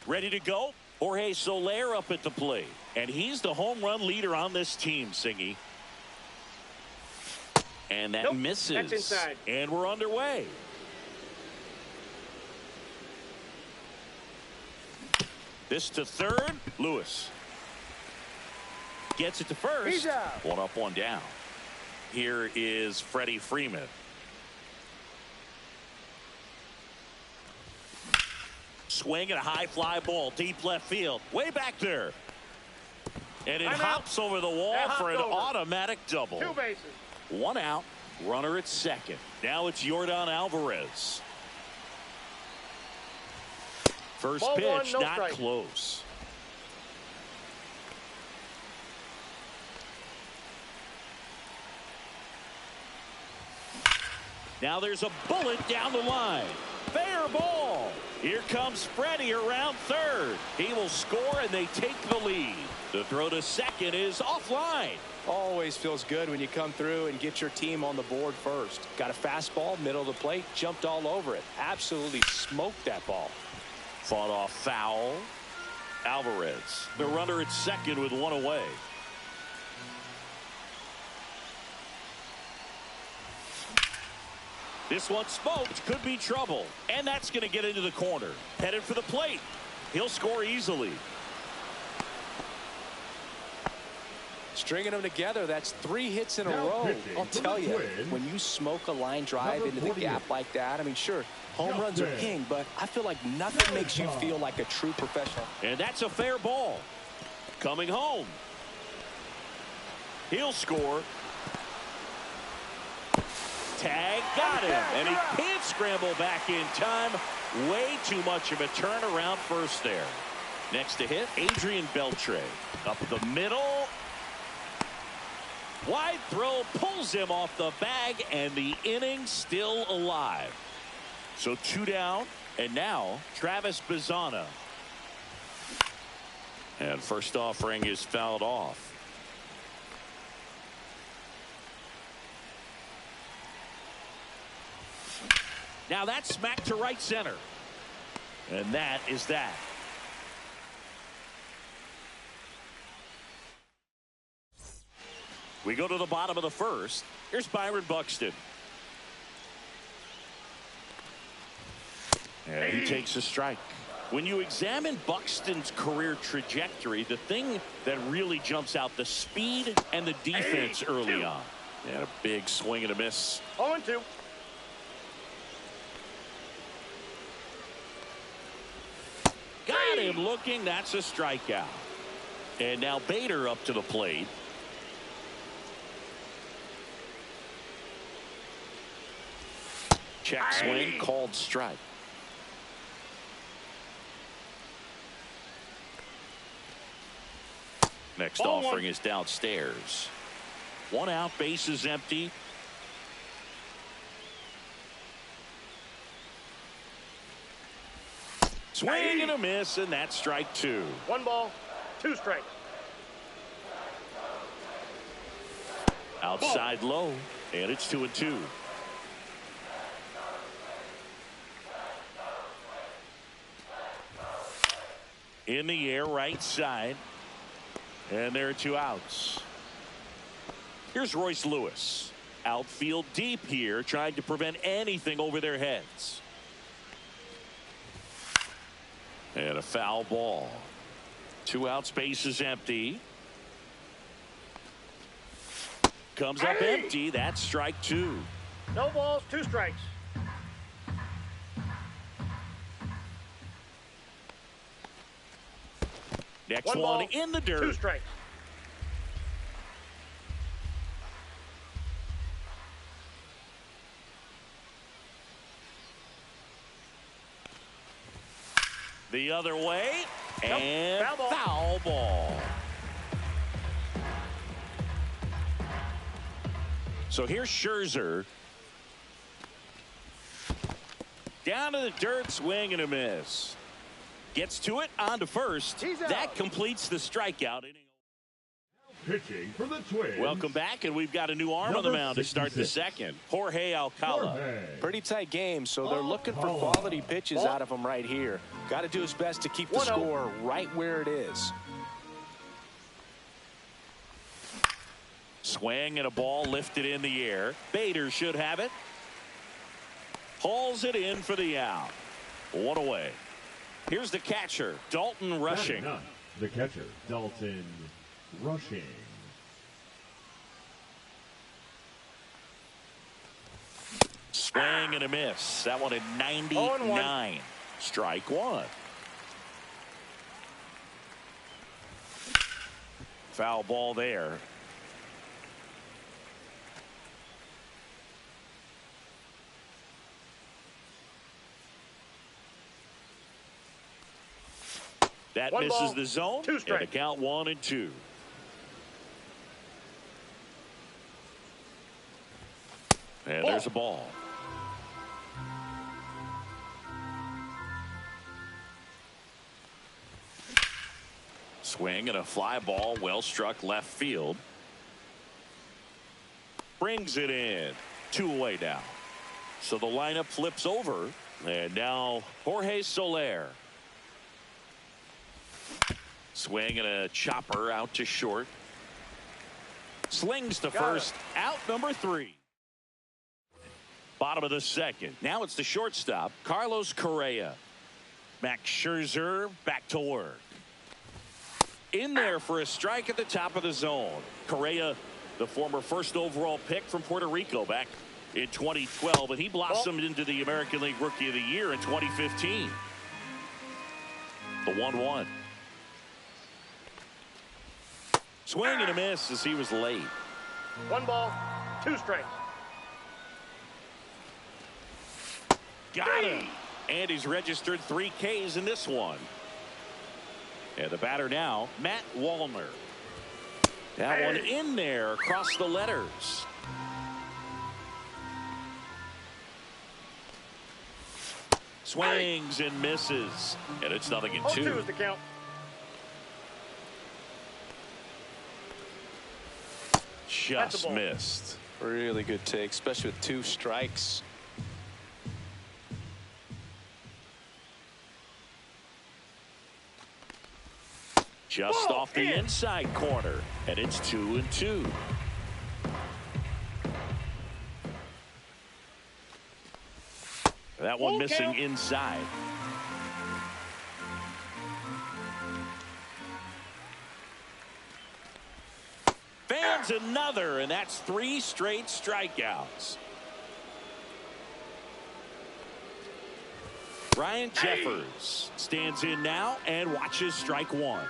Ready to go? Jorge Soler up at the plate. And he's the home run leader on this team, Singy. And that misses. That's inside. And we're underway. This to third. Lewis gets it to first. He's out. One up, one down. Here is Freddie Freeman. Swing and a high fly ball deep left field. Way back there. And it hops over the wall for an automatic double. 2 bases. 1 out. Runner at second. Now it's Yordan Alvarez. First Ball pitch, one, no not strike. close. Now there's a bullet down the line. Fair ball. Here comes Freddie around third. He will score, and they take the lead. The throw to second is offline. Always feels good when you come through and get your team on the board first. Got a fastball, middle of the plate, jumped all over it. Absolutely smoked that ball. Fought off foul. Alvarez, the runner at second with one away. This one smoked, could be trouble, and that's going to get into the corner. Headed for the plate. He'll score easily. Stringing them together, that's 3 hits in a row. I'll tell you, when you smoke a line drive into the gap like that, I mean, sure, home runs are king, but I feel like nothing makes you feel like a true professional. And that's a fair ball. Coming home. He'll score. Tag, got him, and he can't scramble back in time. Way too much of a turnaround first there. Next to hit, Adrian Beltre. Up the middle. Wide throw pulls him off the bag, and the inning still alive. So 2 down, and now Travis Bazzana. And first offering is fouled off. Now that's smacked to right center. And that is that. We go to the bottom of the first. Here's Byron Buxton. And he takes a strike. When you examine Buxton's career trajectory, the thing that really jumps out, the speed and the defense early on. And a big swing and a miss. 0-2. Got him looking. That's a strikeout. And now Bader up to the plate. Check swing, called strike. Next offering is downstairs. 1 out, bases empty. Swing and a miss, and that's strike 2. 1 ball, 2 strikes. Outside low, and it's 2-2. In the air, right side. And there are 2 outs. Here's Royce Lewis. Outfield deep here, trying to prevent anything over their heads. And a foul ball. 2 outs, base is empty. Comes up empty. That's strike 2. No balls, 2 strikes. Next 1 one ball, in the dirt. 2 strikes. The other way, and Nope, foul ball. So here's Scherzer. Down to the dirt, swing and a miss. Gets to it, on to first. That completes the strikeout inning. Pitching for the Twins. Welcome back, and we've got a new arm on the mound to start the second. Jorge Alcala. Pretty tight game, so they're looking for quality pitches out of him right here. Got to do his best to keep the score right where it is. Swing and a ball lifted in the air. Bader should have it. Hauls it in for the out. 1 away. Here's the catcher, Dalton Rushing. The catcher, Dalton Rushing. Swing and a miss. That one at 99. Strike 1. Foul ball there. That misses the zone. 2 strikes. And the count 1-2. And there's a ball. Swing and a fly ball well struck left field. Brings it in. 2 away now. So the lineup flips over. And now Jorge Soler. Swing and a chopper out to short. Slings to first. Out number 3. Bottom of the second. Now it's the shortstop, Carlos Correa. Max Scherzer back to work. In there for a strike at the top of the zone. Correa, the former first overall pick from Puerto Rico back in 2012, and he blossomed into the American League Rookie of the Year in 2015. The 1-1. Swing and a miss as he was late. 1 ball, 2 strikes. Got him. And he's registered 3 Ks in this one. And the batter now, Matt Wallner. That one in there across the letters. Swings and misses. And it's 0-2. 0-2 is the count. Just missed. Really good take, especially with 2 strikes. Just off the inside corner, and it's 2-2. That one missing inside. Fans another, and that's 3 straight strikeouts. Ryan Jeffers stands in now and watches strike 1.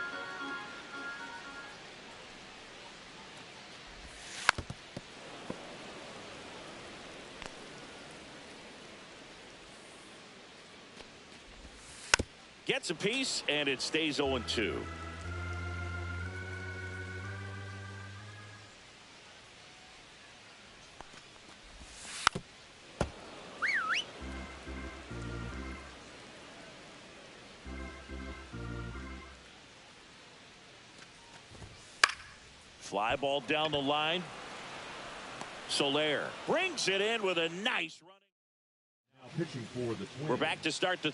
Gets a piece, and it stays 0-2. Fly ball down the line. Soler brings it in with a nice running. Now pitching for the Twins. We're back to start the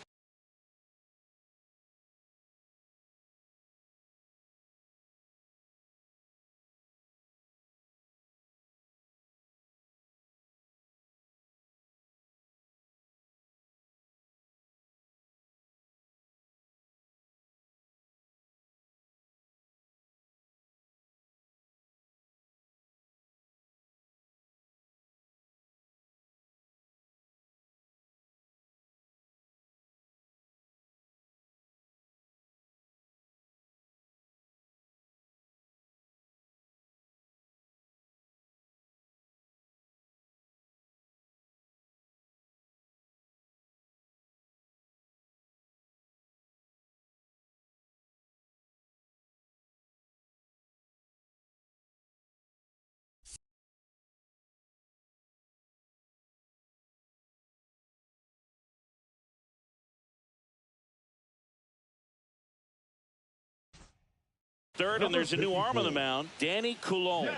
third, and there's a new arm on the mound, Danny Coulombe.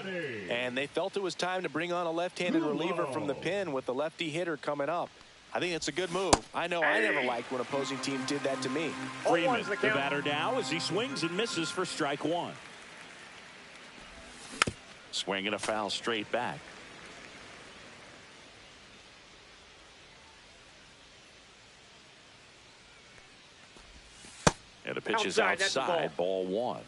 And they felt it was time to bring on a left-handed reliever from the pen with the lefty hitter coming up. I think it's a good move. I know I never liked when opposing teams did that to me. Freeman, the batter now, as he swings and misses for strike 1. Swing and a foul straight back. And the pitch is outside, ball 1.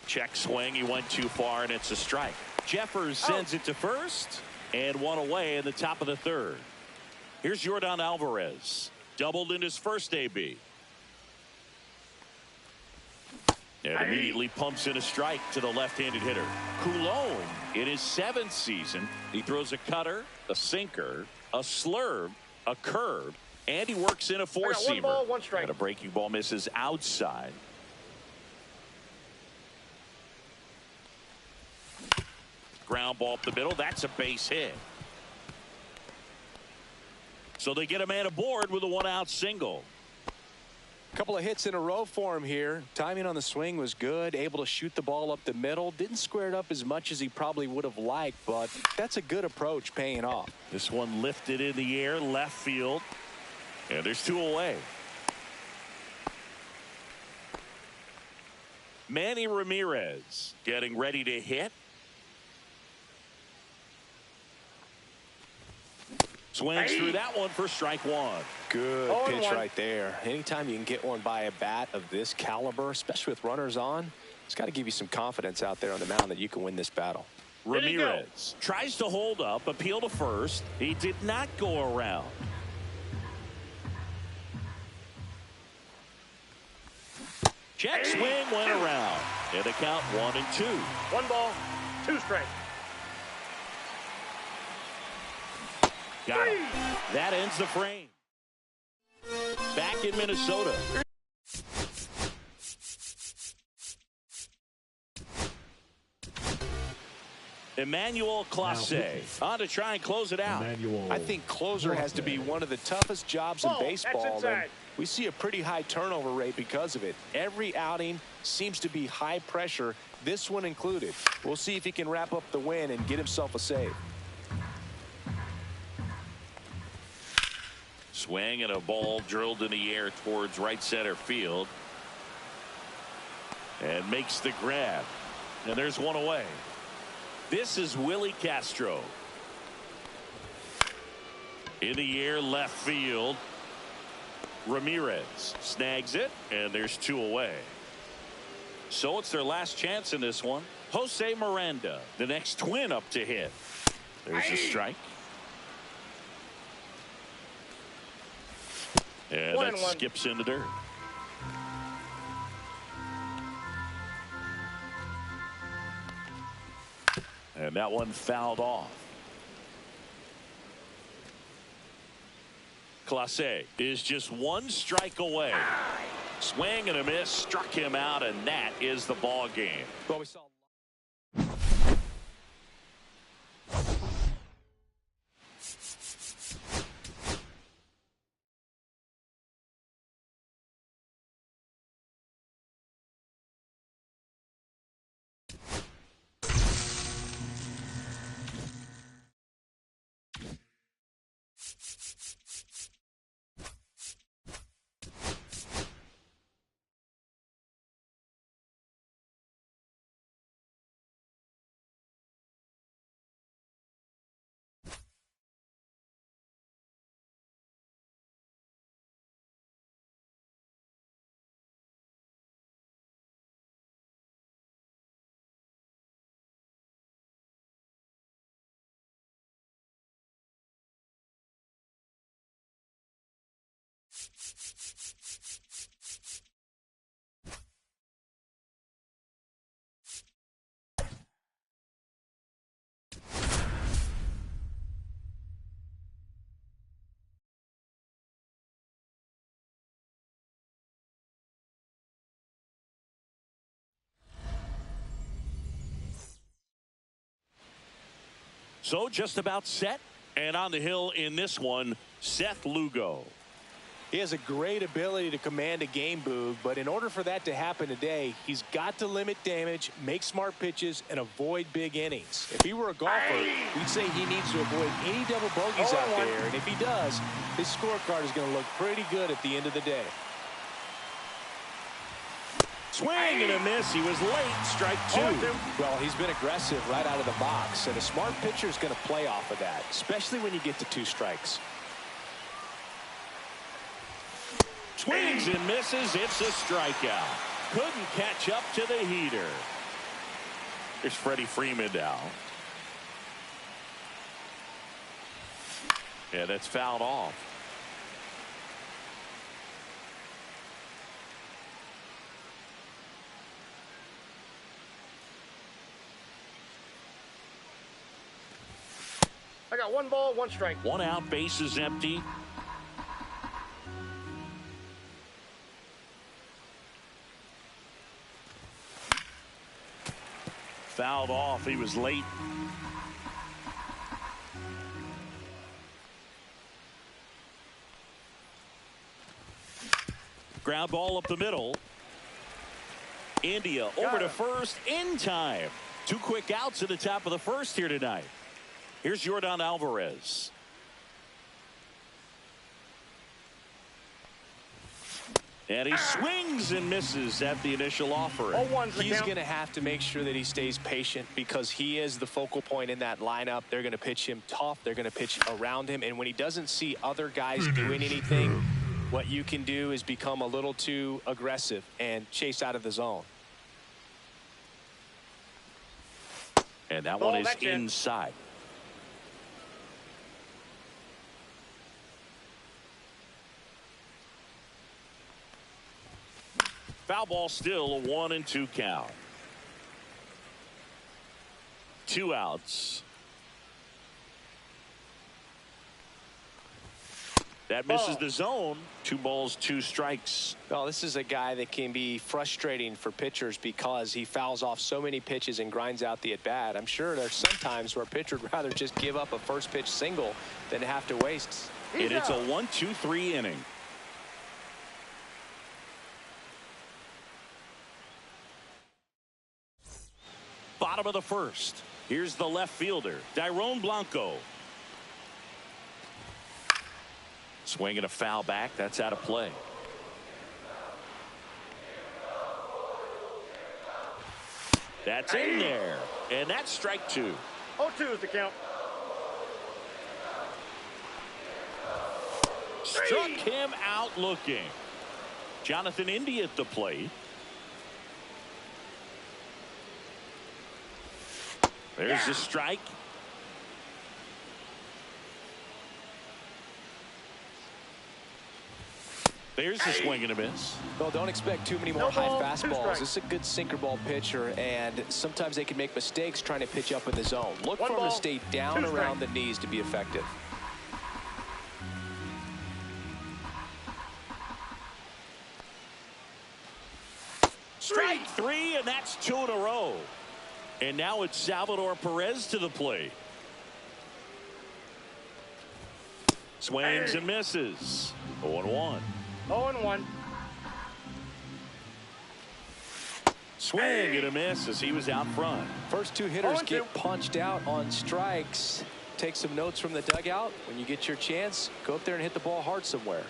Check swing, he went too far, and it's a strike. Jeffers sends it to first, and 1 away in the top of the 3rd. Here's Yordan Alvarez, doubled in his first AB. And immediately pumps in a strike to the left-handed hitter. Coulombe, in his 7th season, he throws a cutter, a sinker, a slurve, a curve, and he works in a 4-seamer. 1 ball, 1 strike. And a breaking ball misses outside. Ground ball up the middle. That's a base hit. So they get a man aboard with a 1-out single. A couple of hits in a row for him here. Timing on the swing was good. Able to shoot the ball up the middle. Didn't square it up as much as he probably would have liked, but that's a good approach, paying off. This one lifted in the air, left field. And there's 2 away. Manny Ramirez getting ready to hit. Swings through that one for strike 1. Good pitch right there. Anytime you can get one by a bat of this caliber, especially with runners on, it's got to give you some confidence out there on the mound that you can win this battle. Ramirez tries to hold up, appeal to first. He did not go around. Check swing went around. And the count 1-2. 1 ball, 2 strikes. Got him. That ends the frame. Back in Minnesota. Emmanuel Clase on to try and close it out. I think closer has to be one of the toughest jobs in baseball. And we see a pretty high turnover rate because of it. Every outing seems to be high pressure, this one included. We'll see if he can wrap up the win and get himself a save. Swing and a ball drilled in the air towards right center field. And makes the grab. And there's 1 away. This is Willie Castro. In the air, left field. Ramirez snags it, and there's 2 away. So it's their last chance in this one. Jose Miranda, the next twin up to hit. There's a strike. And that skips into dirt. And that one fouled off. Clase is just 1 strike away. Swing and a miss, struck him out, and that is the ball game. Well, we saw. So just about set, and on the hill in this one, Seth Lugo. He has a great ability to command a game, Boog, but in order for that to happen today, he's got to limit damage, make smart pitches, and avoid big innings. If he were a golfer, we'd say he needs to avoid any double bogeys out there, and if he does, his scorecard is going to look pretty good at the end of the day. Swing and a miss. He was late. Strike 2. Well, he's been aggressive right out of the box, and a smart pitcher is going to play off of that, especially when you get to 2 strikes. Swings and misses. It's a strikeout. Couldn't catch up to the heater. Here's Freddie Freeman now. Yeah, that's fouled off. I got 1 ball, 1 strike. 1 out, base is empty. Fouled off. He was late. Ground ball up the middle. India over to first in time. 2 quick outs at the top of the first here tonight. Here's Jordan Alvarez. And he swings and misses at the initial offering. He's going to have to make sure that he stays patient because he is the focal point in that lineup. They're going to pitch him tough. They're going to pitch around him. And when he doesn't see other guys doing anything, what you can do is become a little too aggressive and chase out of the zone. And that one is inside. Foul ball, still a 1-2 count. 2 outs. That misses the zone. 2 balls, 2 strikes. Well, this is a guy that can be frustrating for pitchers because he fouls off so many pitches and grinds out the at-bat. I'm sure there's some times where a pitcher would rather just give up a first pitch single than have to waste. And it's a 1-2-3 inning. Bottom of the first. Here's the left fielder, Dairon Blanco. Swinging a foul back. That's out of play. That's in there. And that's strike 2. 0-2 is the count. Struck him out looking. Jonathan India at the plate. There's the strike. There's the swing and a miss. Well, don't expect too many more high fastballs. This is a good sinker ball pitcher, and sometimes they can make mistakes trying to pitch up in the zone. Look for him to stay down around the knees to be effective. Strike 3, and that's 2 in a row. And now it's Salvador Perez to the plate. Swings and misses. 0-1. 0-1. Swing and a miss as he was out front. First 2 hitters get punched out on strikes. Take some notes from the dugout. When you get your chance, go up there and hit the ball hard somewhere.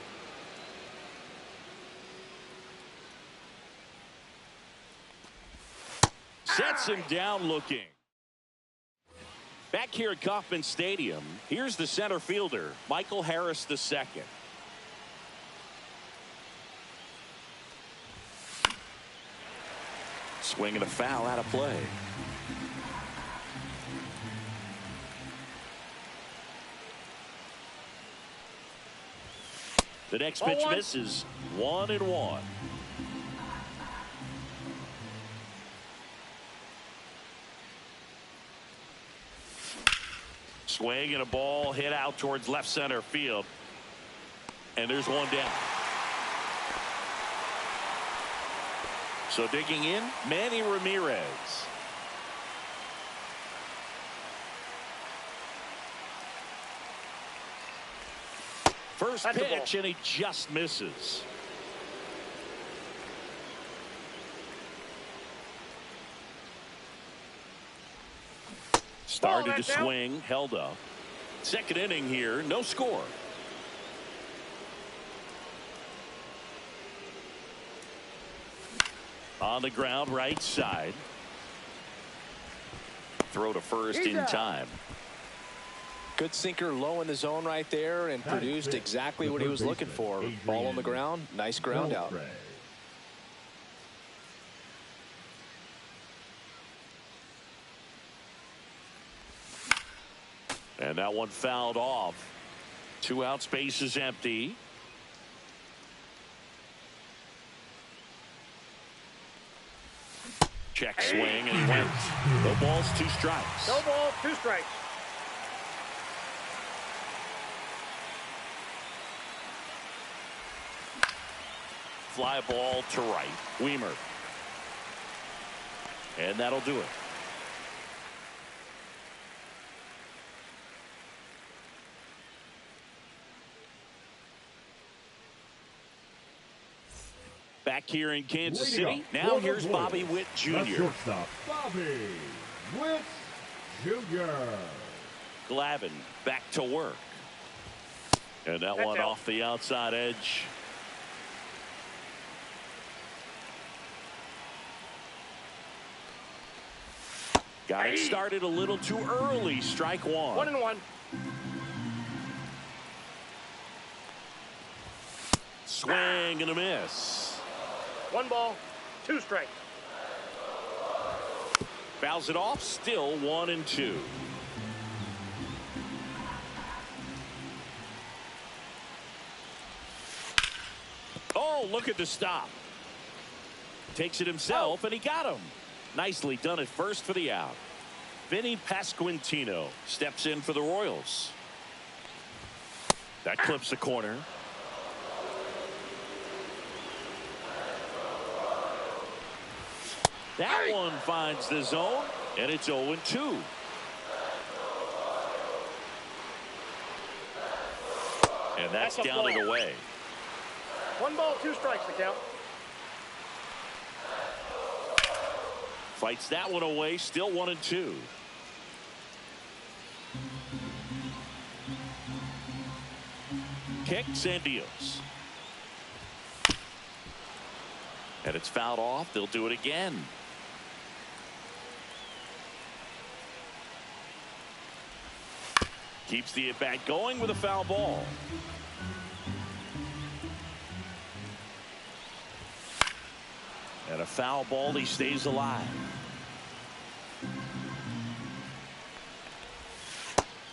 Sets him down looking. Back here at Kauffman Stadium, here's the center fielder, Michael Harris II. Swinging a foul out of play. The next pitch misses. 1-1. Swing and a ball hit out towards left center field. And there's one down. So digging in, Manny Ramirez. First pitch, and he just misses. Started to swing, held up. Second inning here, no score. On the ground, right side. Throw to first in time. Good sinker low in the zone right there and produced exactly what he was looking for. Ball on the ground, nice ground out. And that one fouled off. 2 out, space is empty. Check swing, and he went. No balls, 2 strikes. No balls, 2 strikes. Fly ball to right. Weimer. And that'll do it. back here in Kansas City. Now here's Bobby Witt Jr. Shortstop, Bobby Witt Jr. Glavin back to work. And that one off the outside edge. Got it started a little too early. Strike one. 1-1. Swing and a miss. 1 ball, 2 strikes. Fouls it off. Still 1-2. Oh, look at the stop. Takes it himself, and he got him. Nicely done at first for the out. Vinny Pasquantino steps in for the Royals. That clips the corner. That one finds the zone, and it's 0-2. And that's down and away. 1 ball, 2 strikes the count. Fights that one away, still 1-2. Kicks and deals. And it's fouled off. They'll do it again. Keeps the at-bat going with a foul ball. And a foul ball, he stays alive.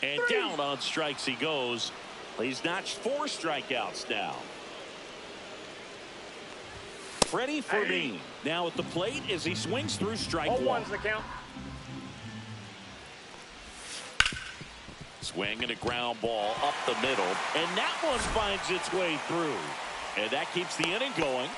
And down on strikes he goes. He's notched 4 strikeouts now. Freddie Fermin now at the plate as he swings through strike 1. 0-1's the count. Swing and a ground ball up the middle. And that one finds its way through. And that keeps the inning going.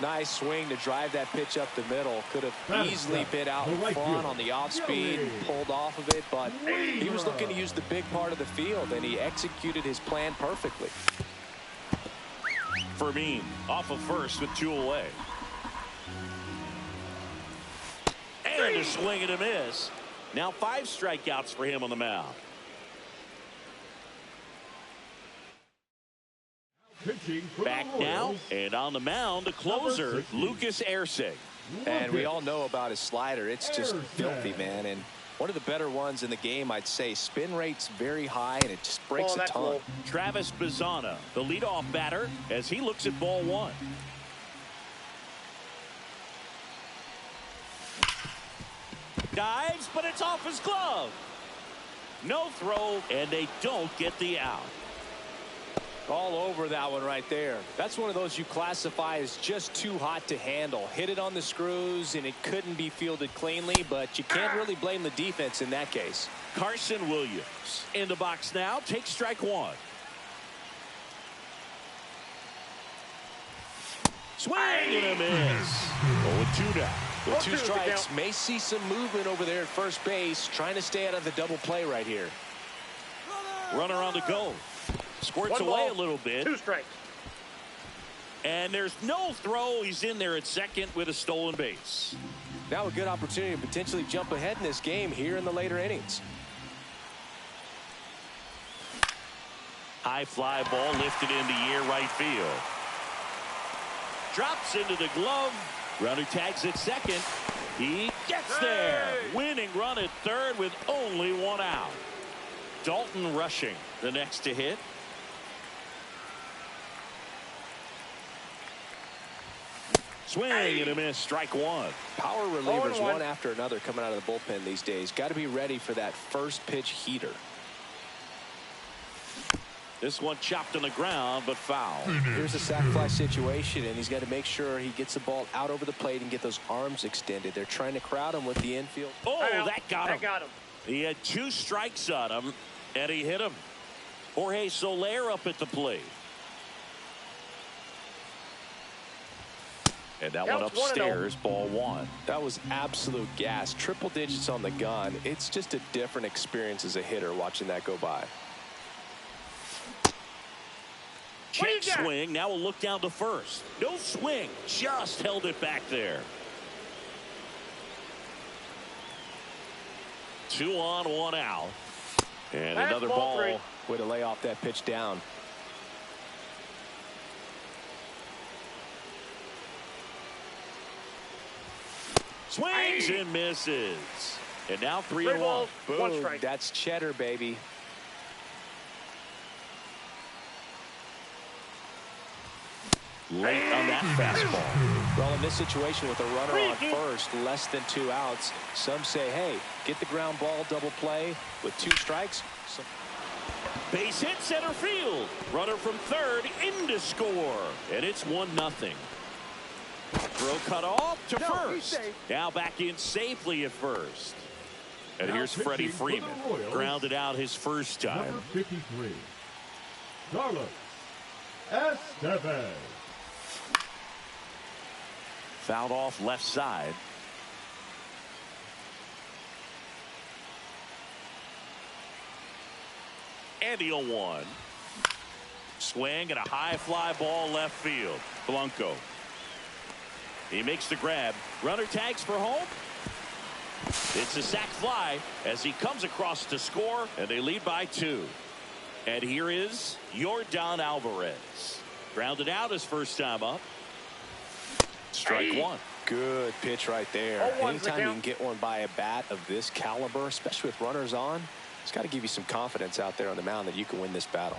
Nice swing to drive that pitch up the middle. Could have easily been out in front on the off speed, pulled off of it, but he was looking to use the big part of the field, and he executed his plan perfectly. Fermin off of first with 2 away. And a swing and a miss. Now 5 strikeouts for him on the mound. Back now, and on the mound, the closer, Lucas Erceg. And we all know about his slider. It's just filthy, man. And one of the better ones in the game, I'd say. Spin rate's very high, and it just breaks a ton. Travis Bazzana, the leadoff batter, as he looks at ball 1. Dives, but it's off his glove. No throw, and they don't get the out. All over that one right there. That's one of those you classify as just too hot to handle. Hit it on the screws, and it couldn't be fielded cleanly, but you can't really blame the defense in that case. Carson Williams in the box now. Takes strike 1. Swing and a miss. 0-2 now. With 2 strikes, may see some movement over there at first base, trying to stay out of the double play right here. Runner on the go. Squirts away a little bit. 2 strikes. And there's no throw. He's in there at second with a stolen base. Now a good opportunity to potentially jump ahead in this game here in the later innings. High fly ball lifted into air right field. Drops into the glove. Runner tags at second. He gets there. Winning run at third with only 1 out. Dalton Rushing the next to hit. Swing and a miss. Strike 1. Power relievers one after another coming out of the bullpen these days. Got to be ready for that first pitch heater. This one chopped on the ground, but foul. Here's a sac fly situation, and he's got to make sure he gets the ball out over the plate and get those arms extended. They're trying to crowd him with the infield. Oh, that got him. He had 2 strikes on him, and he hit him. Jorge Soler up at the plate. And that one upstairs, ball 1. That was absolute gas. Triple digits on the gun. It's just a different experience as a hitter watching that go by. Check swing. Now a look down to first. No swing. Just held it back there. 2 on, 1 out. And another ball. Way to lay off that pitch down. Swings and misses. And now 3-1. Boom. That's cheddar, baby. Late on that fastball. Well, in this situation with a runner on first, less than 2 outs, some say, hey, get the ground ball, double play with 2 strikes. Base hit center field. Runner from third in to score. And it's 1-0. Throw cut off to first. Now back in safely at first. And now here's Freddie Freeman. Grounded out his first time. Number 53, Carlos Estevez. Fouled off left side. And the 0-1. Swing and a high fly ball left field. Blanco. He makes the grab. Runner tags for home. It's a sac fly as he comes across to score, and they lead by 2. And here is Yordan Alvarez. Grounded out his first time up. Strike 1. Good pitch right there. Anytime you can get one by a bat of this caliber, especially with runners on, it's got to give you some confidence out there on the mound that you can win this battle.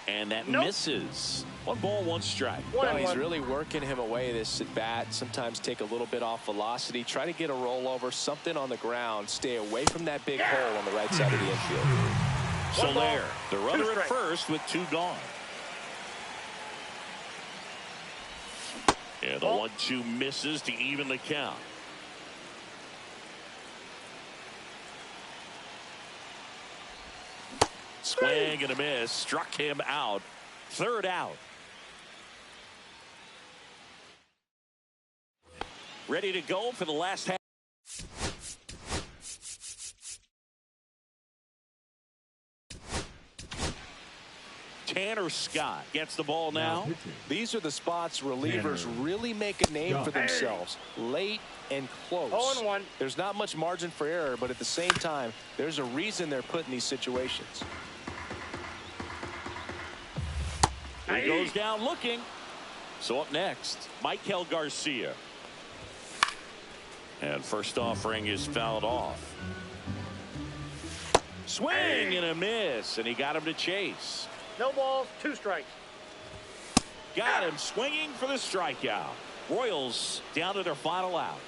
And that misses. 1 ball, 1 strike. Well, he's really working him away this at bat. Sometimes take a little bit off velocity. Try to get a rollover, something on the ground. Stay away from that big hole on the right side of the infield. Soler, the runner at first with 2 gone. And the 1-2 misses to even the count. Swing and a miss. Struck him out. 3rd out. Ready to go for the last half. Tanner Scott gets the ball now. These are the spots relievers really make a name for themselves. Late and close. 0-1. There's not much margin for error, but at the same time, there's a reason they're put in these situations. He goes down looking. So up next, Michael Garcia. And first offering is fouled off. Swing and a miss, and he got him to chase. No balls, 2 strikes. Got him swinging for the strikeout. Royals down to their final out.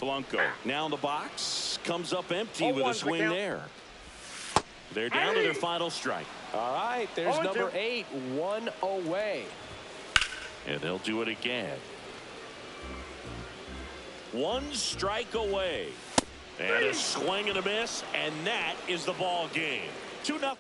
Blanco now in the box. Comes up empty with a swing there. They're down to their final strike. All right, there's number 8, 1 away. And they'll do it again. 1 strike away. And a swing and a miss, and that is the ball game. 2-0.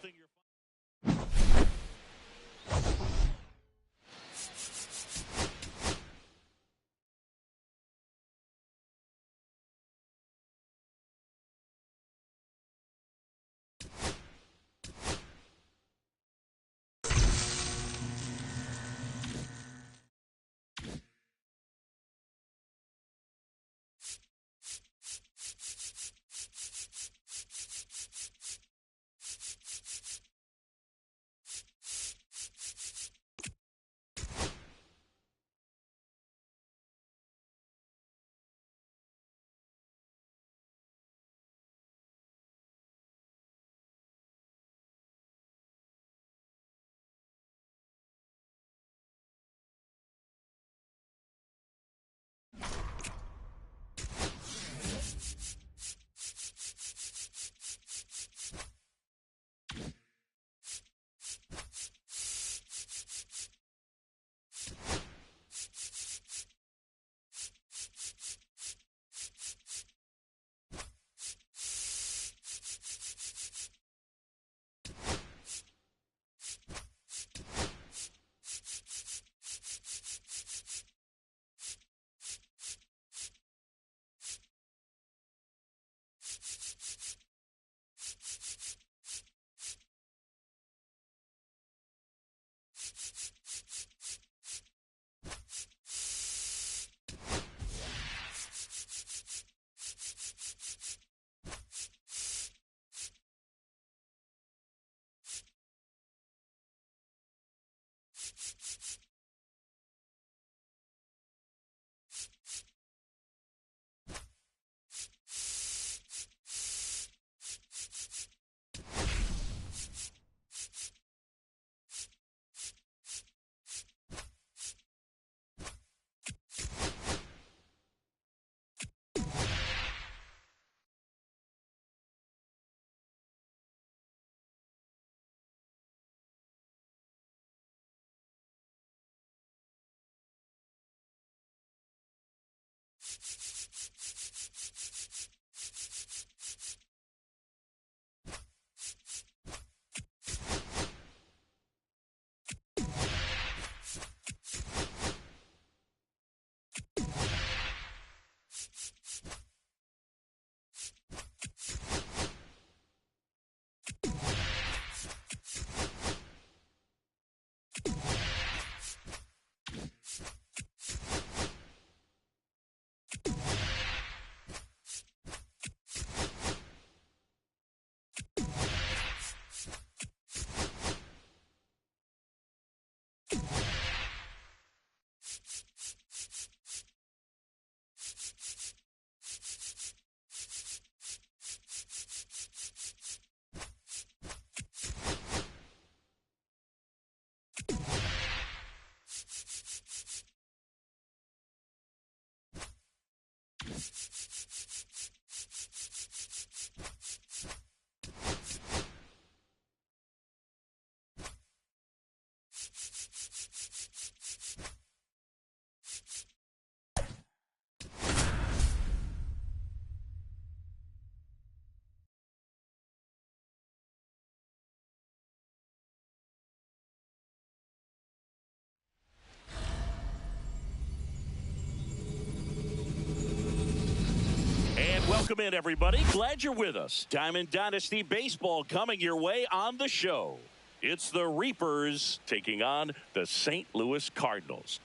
Welcome in, everybody. Glad you're with us. Diamond Dynasty Baseball coming your way on the show. It's the Reapers taking on the St. Louis Cardinals.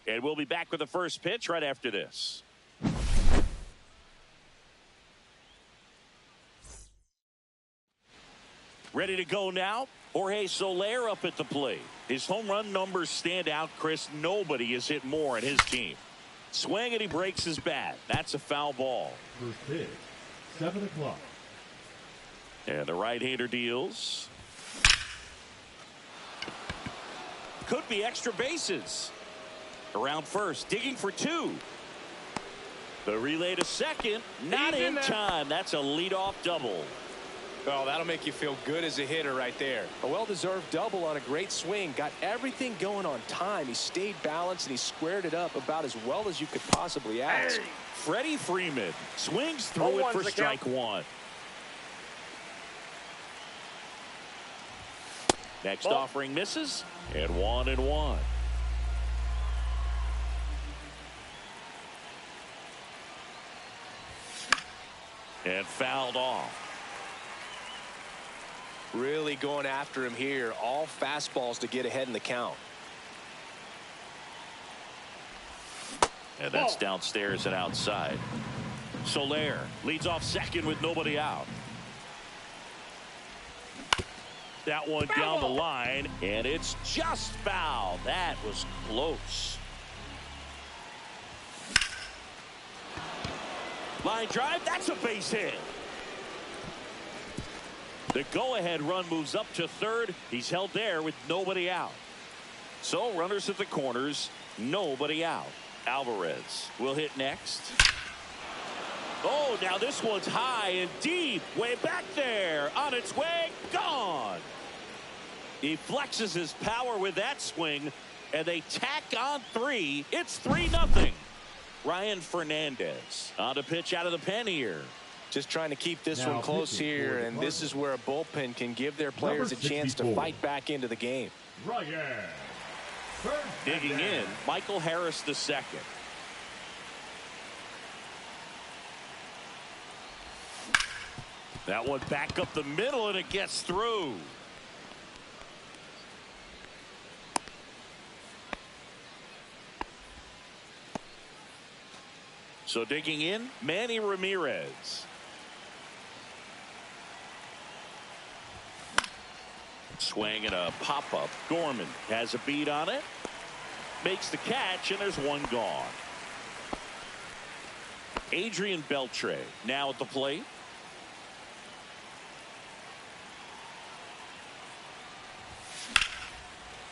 And we'll be back with the first pitch right after this. Ready to go now. Jorge Soler up at the plate. His home run numbers stand out, Chris. Nobody has hit more in his team. Swing and he breaks his bat. That's a foul ball. First pitch, 7 o'clock. And the right-hander deals. Could be extra bases. Around first, digging for 2. The relay to second, not in time. That's a leadoff double. Oh, that'll make you feel good as a hitter right there. A well-deserved double on a great swing. Got everything going on time. He stayed balanced and he squared it up about as well as you could possibly ask. Hey. Freddie Freeman swings through it for strike 1. Next offering misses, and 1-1. And fouled off. Really going after him here. All fastballs to get ahead in the count. And that's downstairs and outside. Soler leads off second with nobody out. That one down the line, and it's just foul. That was close. Line drive, that's a base hit. The go-ahead run moves up to third. He's held there with nobody out. So runners at the corners, nobody out. Alvarez will hit next. Oh, now this one's high and deep. Way back there. On its way, gone. He flexes his power with that swing, and they tack on 3. It's 3-0. Ryan Fernandez on a pitch out of the pen here. Just trying to keep this one close here, and this is where a bullpen can give their players a chance to fight back into the game. Digging in, Michael Harris the second. That one back up the middle, and it gets through. So digging in, Manny Ramirez. Swing and a pop-up. Gorman has a beat on it. Makes the catch, and there's one gone. Adrian Beltre now at the plate.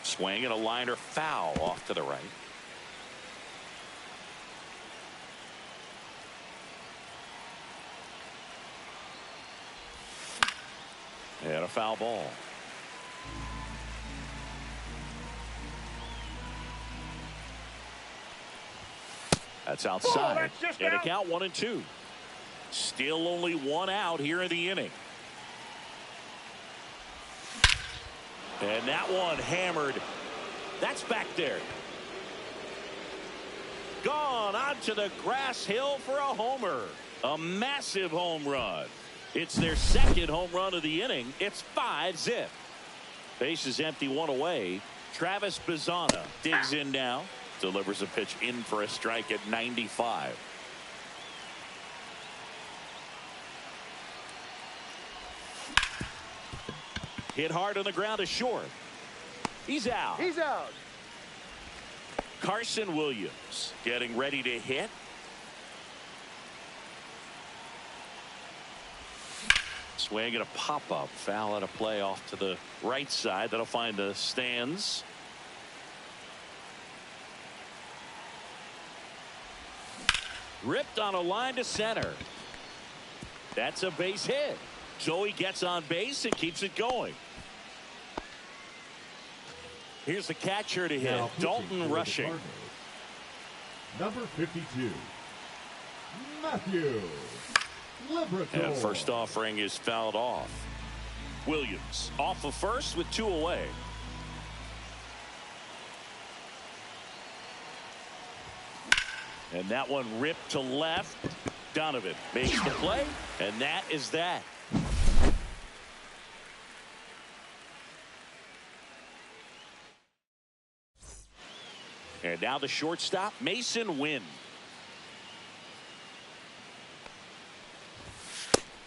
Swing and a liner foul off to the right. And a foul ball. That's outside. And a count 1-2. Still only one out here in the inning. And that one hammered. That's back there. Gone onto the grass hill for a homer. A massive home run. It's their second home run of the inning. It's 5-zip. Base is empty, one away. Travis Bazzana digs in now. Delivers a pitch in for a strike at 95. Hit hard on the ground to short. He's out. He's out. Carson Williams getting ready to hit. Swing and a pop-up. Foul at a play off to the right side. That'll find the stands. Ripped on a line to center. That's a base hit. Joey gets on base and keeps it going. Here's the catcher to hit. Dalton rushing. Number 52, Matthew Liberatore. And first offering is fouled off. Williams off of first with two away. And that one ripped to left. Donovan makes the play, and that is that. And now the shortstop, Mason Wynn.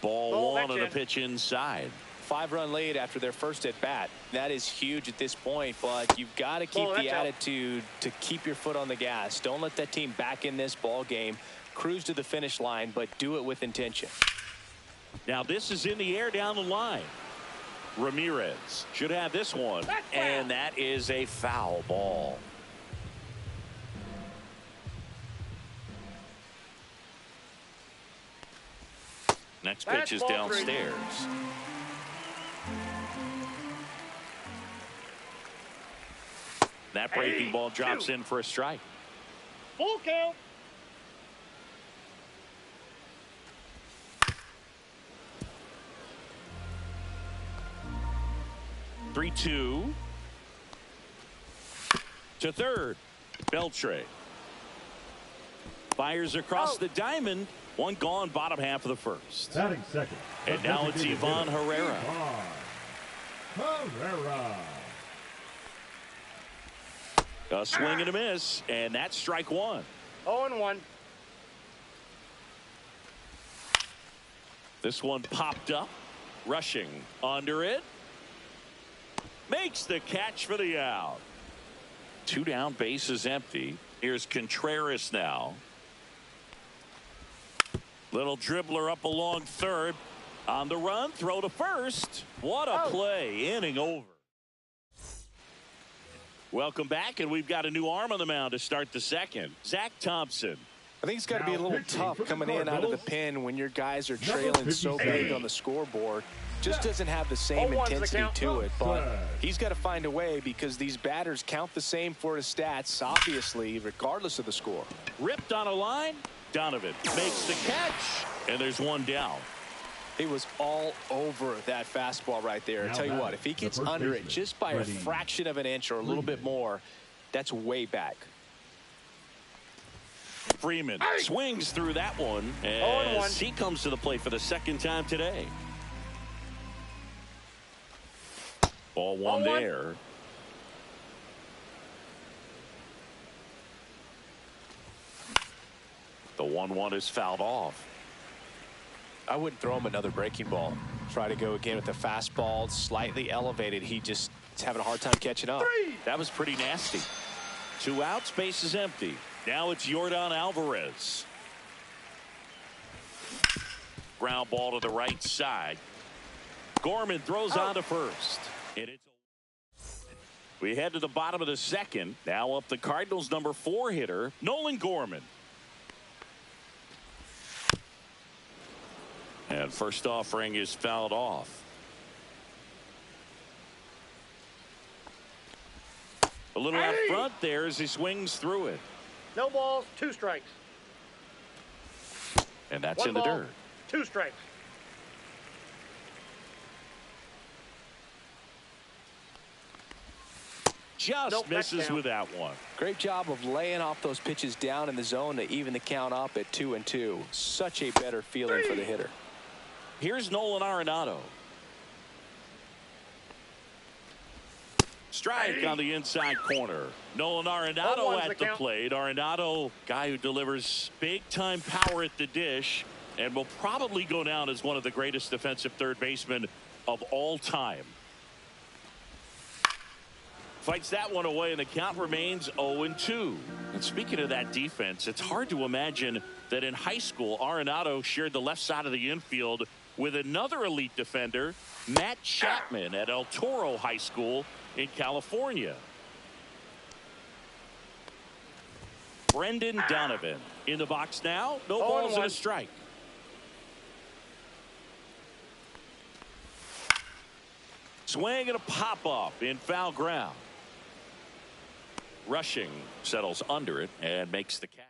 Ball one on the pitch inside. 5-run lead after their first at bat. That is huge at this point, but you've got to keep the attitude to keep your foot on the gas. Don't let that team back in this ball game. Cruise to the finish line, but do it with intention. Now this is in the air down the line. Ramirez should have this one, and that is a foul ball. Next pitch is downstairs. That breaking ball drops in for a strike. Full count. Three-two to third. Beltre fires across the diamond. One gone, bottom half of the first. Batting second. And now it's Ivan Herrera. Herrera. A swing and a miss, and that's strike one. 0-1. This one popped up, rushing under it. Makes the catch for the out. Two down, base is empty. Here's Contreras now. Little dribbler up along third. On the run, throw to first. What a play. Inning over. Welcome back, and we've got a new arm on the mound to start the second. Zach Thompson. I think it's got to be a little tough coming in out of the pen when your guys are trailing so big on the scoreboard. Just doesn't have the same intensity to it, but he's got to find a way because these batters count the same for his stats, obviously, regardless of the score. Ripped on a line. Donovan makes the catch, and there's one down. He was all over that fastball right there. I tell you what, if he gets under it just by a fraction of an inch or a little bit more, that's way back. Freeman swings through that one as he comes to the plate for the second time today. Ball one there. The 1-1 is fouled off. I wouldn't throw him another breaking ball. Try to go again with the fastball, slightly elevated. He's having a hard time catching up. That was pretty nasty. 2 outs, base is empty. Now it's Yordan Alvarez. Ground ball to the right side. Gorman throws on to first. And we head to the bottom of the second. Now up the Cardinals' number 4 hitter, Nolan Gorman. And first offering is fouled off. A little out front there as he swings through it. No balls, 2 strikes. And that's 1 in the ball, dirt. 2 strikes. Just misses with that one. Great job of laying off those pitches down in the zone to even the count up at 2-2. Such a better feeling for the hitter. Here's Nolan Arenado. Strike on the inside corner. Nolan Arenado at the plate. Arenado, guy who delivers big-time power at the dish and will probably go down as one of the greatest defensive third basemen of all time. Fights that one away, and the count remains 0-2. And speaking of that defense, it's hard to imagine that in high school, Arenado shared the left side of the infield with another elite defender, Matt Chapman, at El Toro High School in California. Brendan Donovan in the box now. No balls and a strike. Swing and a pop-up in foul ground. Rushing settles under it and makes the catch.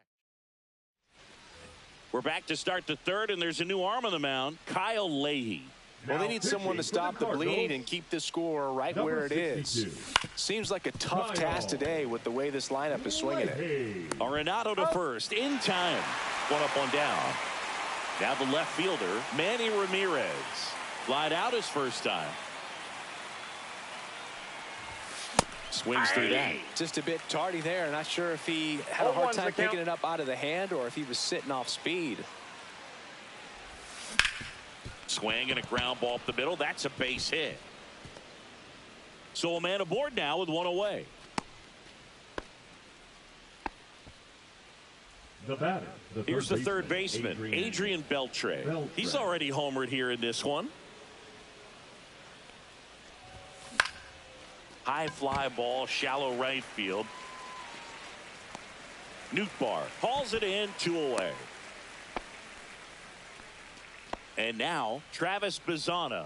We're back to start the third, and there's a new arm on the mound, Kyle Leahy. Well, they need someone to stop the bleed and keep the score right where it is. Seems like a tough task today with the way this lineup is swinging it. Arenado to first, in time. 1 up, 1 down. Now the left fielder, Manny Ramirez. Flied out his first time. Swings through that. Just a bit tardy there. Not sure if he had a hard time picking it up out of the hand or if he was sitting off speed. Swing and a ground ball up the middle. That's a base hit. So a man aboard now with 1 away. Here's the third baseman, Adrian Beltre. He's already homered here in this one. High fly ball, shallow right field. Nootbaar hauls it in, 2 away. And now Travis Bazzana.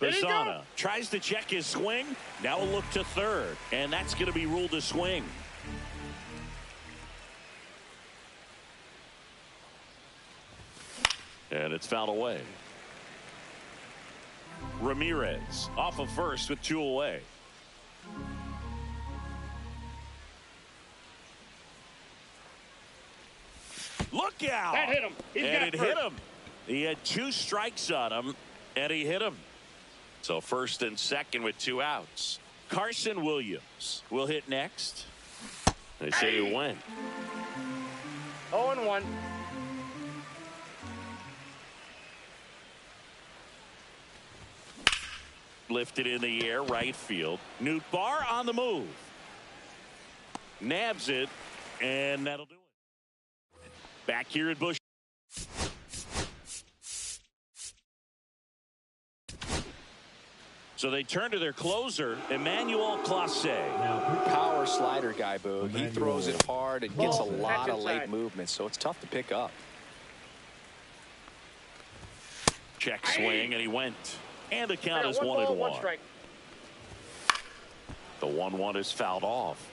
Bazzana tries to check his swing. Now a look to third, and that's going to be ruled a swing. And it's fouled away. Ramirez off of first with 2 away. Look out! That hit him. And it hit him. He had 2 strikes on him, and he hit him. So first and second with 2 outs. Carson Williams will hit next. They say he went. 0-1. Lifted in the air, right field. Nootbaar on the move. Nabs it, and that'll do it. Back here at Busch. So they turn to their closer, Emmanuel Clase. Power slider guy, Boo. He throws it hard and gets a lot of late movement, so it's tough to pick up. Check swing, and he went. And the count is 1-1. The 1-1 is fouled off.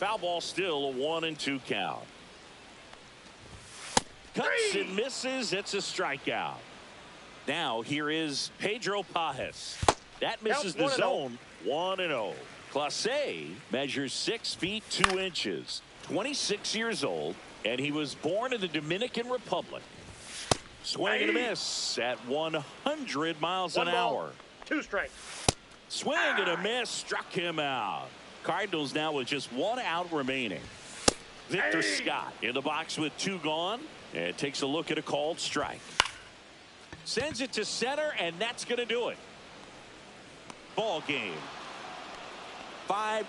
Foul ball, still a 1-2 count. Cuts and misses. It's a strikeout. Now here is Pedro Pajes. That misses the zone. 1-0. Clase measures 6 feet 2 inches, 26 years old, and he was born in the Dominican Republic. Swing and a miss at 100 miles an hour. 2 strikes. Swing and a miss, struck him out. Cardinals now with just 1 out remaining. Victor Scott in the box with 2 gone, and takes a look at a called strike. Sends it to center, and that's going to do it. Ball game. 5-0.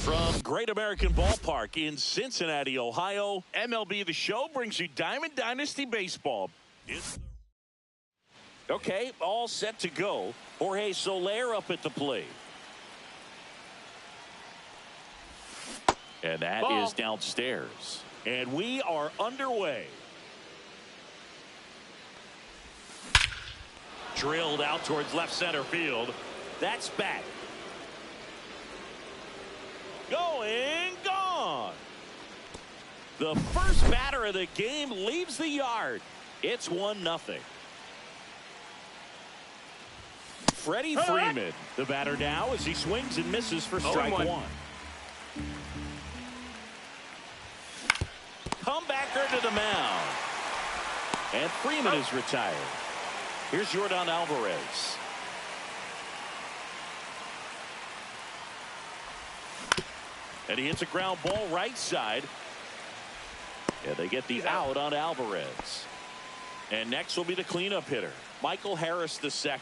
From Great American Ballpark in Cincinnati, Ohio, MLB The Show brings you Diamond Dynasty Baseball. Okay, all set to go. Jorge Soler up at the plate. And that is downstairs. And we are underway. Drilled out towards left center field. That's back. Going, gone. The first batter of the game leaves the yard. It's 1-0. Freddie Freeman, the batter now, as he swings and misses for strike 1. Comebacker to the mound. And Freeman is retired. Here's Yordan Alvarez. And he hits a ground ball right side. And they get the out on Alvarez. And next will be the cleanup hitter, Michael Harris II.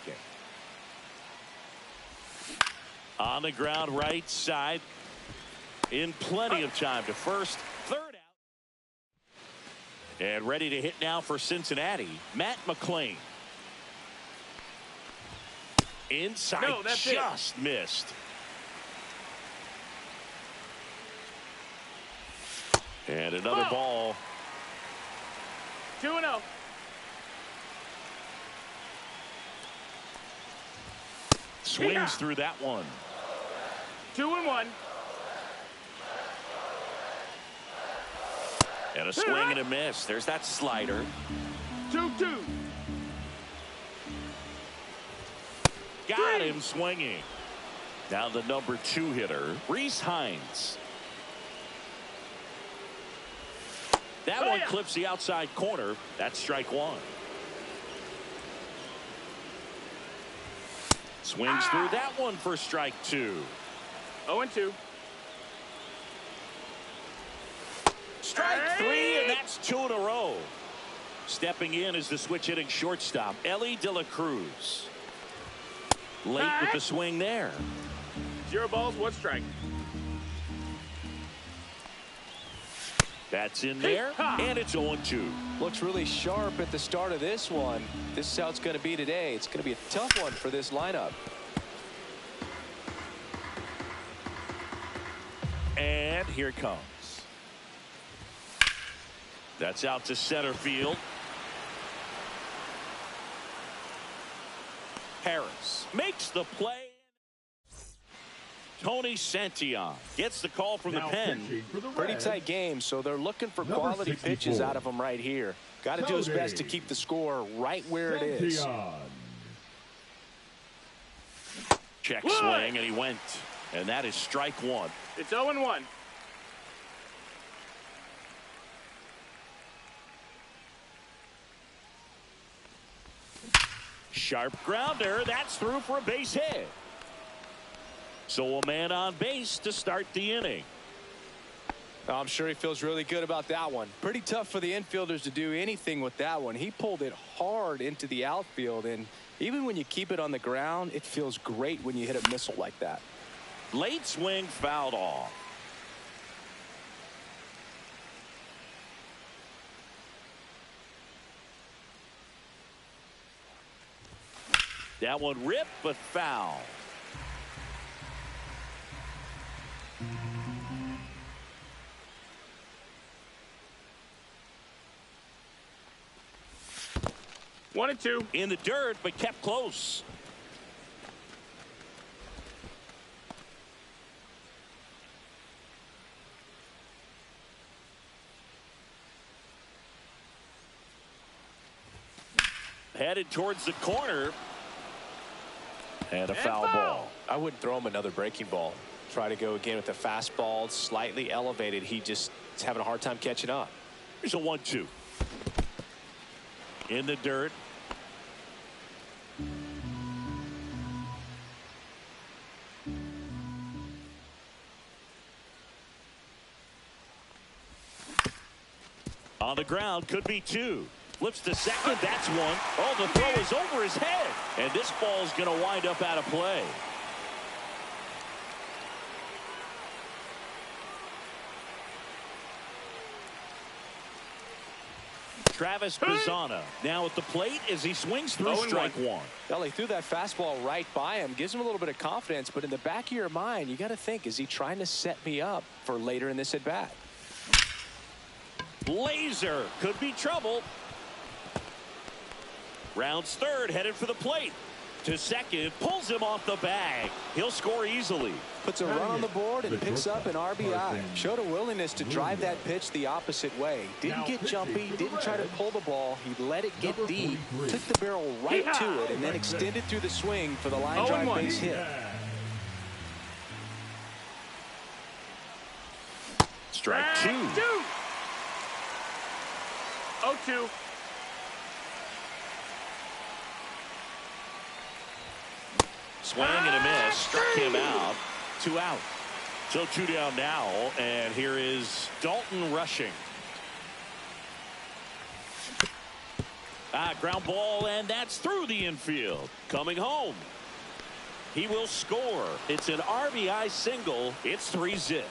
On the ground right side. In plenty of time to first. Third out. And ready to hit now for Cincinnati, Matt McClain. Inside, just missed. And another ball. 2-0. Swings through that one. 2-1. And a swing and a miss. There's that slider. 2-2. Got him swinging. Now the number 2 hitter, Rhys Hines. That one clips the outside corner. That's strike 1. Swings through that one for strike 2. 0-2. Strike 3, and that's 2 in a row. Stepping in is the switch hitting shortstop, Ellie De La Cruz. Late with the swing there. 0 balls, 1 strike. That's in there, and it's 0-2. Looks really sharp at the start of this one. This is how it's going to be today. It's going to be a tough one for this lineup. And here it comes. That's out to center field. Harris makes the play. Tony Santillan gets the call from the pen. Pretty tight game, so they're looking for quality pitches out of him right here. Got to do his best to keep the score right where it is. Check swing, and he went. And that is strike 1. It's 0-1. Sharp grounder. That's through for a base hit. So a man on base to start the inning. I'm sure he feels really good about that one. Pretty tough for the infielders to do anything with that one. He pulled it hard into the outfield, and even when you keep it on the ground, it feels great when you hit a missile like that. Late swing fouled off. That one ripped, but foul. 1-2. In the dirt, but kept close. Headed towards the corner. And a foul ball. I wouldn't throw him another breaking ball. Try to go again with the fastball, slightly elevated. He just is having a hard time catching up. Here's a 1-2. In the dirt. On the ground, could be two. Flips to second, that's one. Oh, the throw is over his head. And this ball is going to wind up out of play. Travis Bazzana now at the plate as he swings through strike one. Well, he threw that fastball right by him. Gives him a little bit of confidence, but in the back of your mind, you got to think, is he trying to set me up for later in this at bat? Laser could be trouble. Rounds third, headed for the plate. To second, pulls him off the bag. He'll score easily. Puts a run on the board and picks up an RBI. Showed a willingness to drive that pitch the opposite way. Didn't get jumpy, didn't try to pull the ball. He let it get deep, took the barrel right to it, and then extended through the swing for the line drive base hit. Strike two. 0-2. Swing and a miss. Struck him out. 2 out. So 2 down now. And here is Dalton rushing. Ground ball, and that's through the infield. Coming home. He will score. It's an RBI single. It's 3-zip.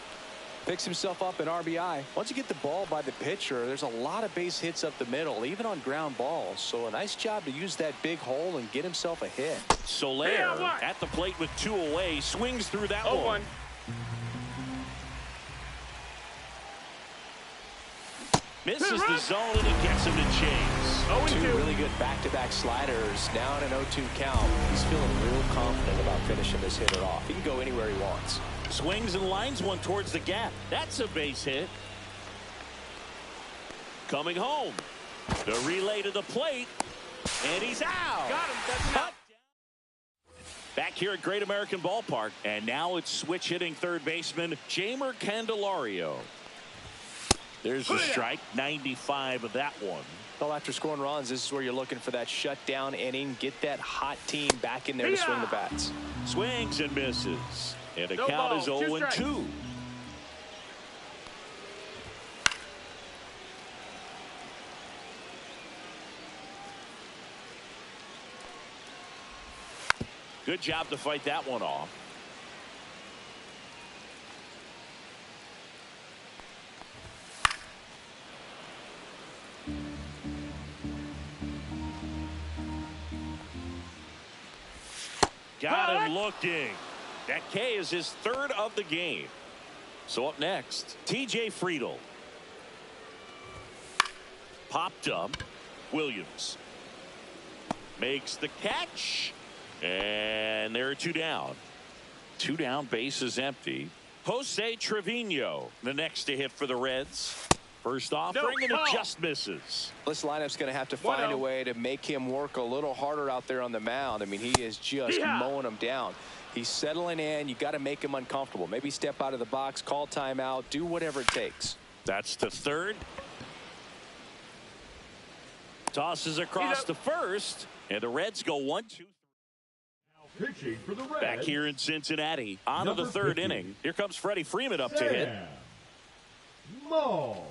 Picks himself up an RBI. Once you get the ball by the pitcher, there's a lot of base hits up the middle, even on ground balls. So a nice job to use that big hole and get himself a hit. Soler at the plate with 2 away, swings through that one. Misses the zone, and he gets him to chase. 2 really good back-to-back sliders. Now in an 0-2 count. He's feeling real confident about finishing this hitter off. He can go anywhere he wants. Swings and lines one towards the gap. That's a base hit. Coming home. The relay to the plate. And he's out. Got him. That's out. Back here at Great American Ballpark. And now it's switch hitting third baseman Jeimer Candelario. There's the strike. 95 of that one. Well, after scoring runs, this is where you're looking for that shutdown inning. Get that hot team back in there to swing the bats. Swings and misses. And the No count ball, is 2 0-2. Good job to fight that one off. Got him looking. That K is his 3rd of the game. So up next, TJ Friedl. Popped up. Williams makes the catch. And there are 2 down. 2 down, base is empty. Jose Trevino, the next to hit for the Reds. First offering, and it just misses. This lineup's going to have to find a way to make him work a little harder out there on the mound. I mean, he is just mowing them down. He's settling in. You got to make him uncomfortable. Maybe step out of the box, call timeout, do whatever it takes. That's to third. Tosses across to first, and the Reds go 1-2. Pitching for the Reds. Back here in Cincinnati, on to the third 50. inning. Here comes Freddie Freeman up to hit. Mo.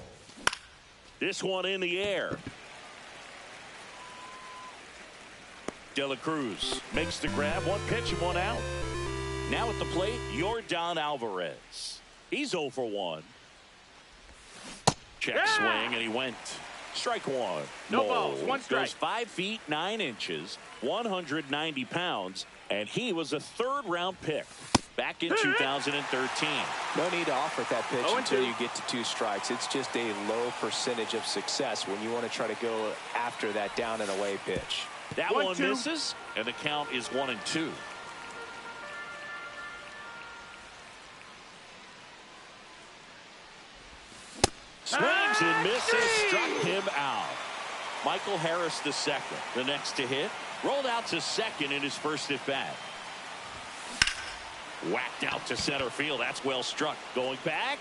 This one in the air. De La Cruz makes the grab. One pitch and one out. Now at the plate, Yordan Alvarez. He's 0 for 1. Check swing, and he went. Strike one. No balls, one strike. Goes 5 feet 9 inches, 190 pounds, and he was a third-round pick back in 2013. No need to offer that pitch 0-2. until you get to 2 strikes. It's just a low percentage of success when you want to try to go after that down and away pitch. That 1-2. one misses, and the count is 1-2. Swings and misses, struck him out. Michael Harris the second, the next to hit. Rolled out to second in his first at bat. Whacked out to center field. That's well struck. Going back.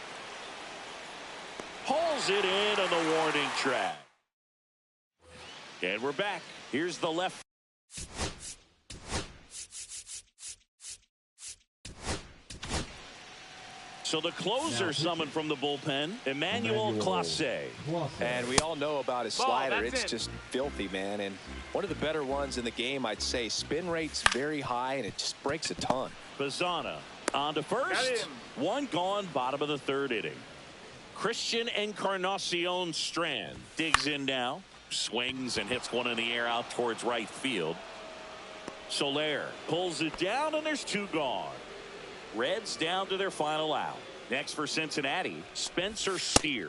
Pulls it in on the warning track. And we're back. Here's the left. So the closer summoned from the bullpen, Emmanuel Clase. And we all know about his slider. that's It's it. just filthy, man. And one of the better ones in the game, I'd say. Spin rate's very high, and it just breaks a ton. Bazana on to Got first. him. One gone, bottom of the third inning. Christian Encarnacion Strand digs in now. Swings and hits one in the air out towards right field. Soler pulls it down, and there's 2 gone. Reds down to their final out. Next for Cincinnati, Spencer Steer.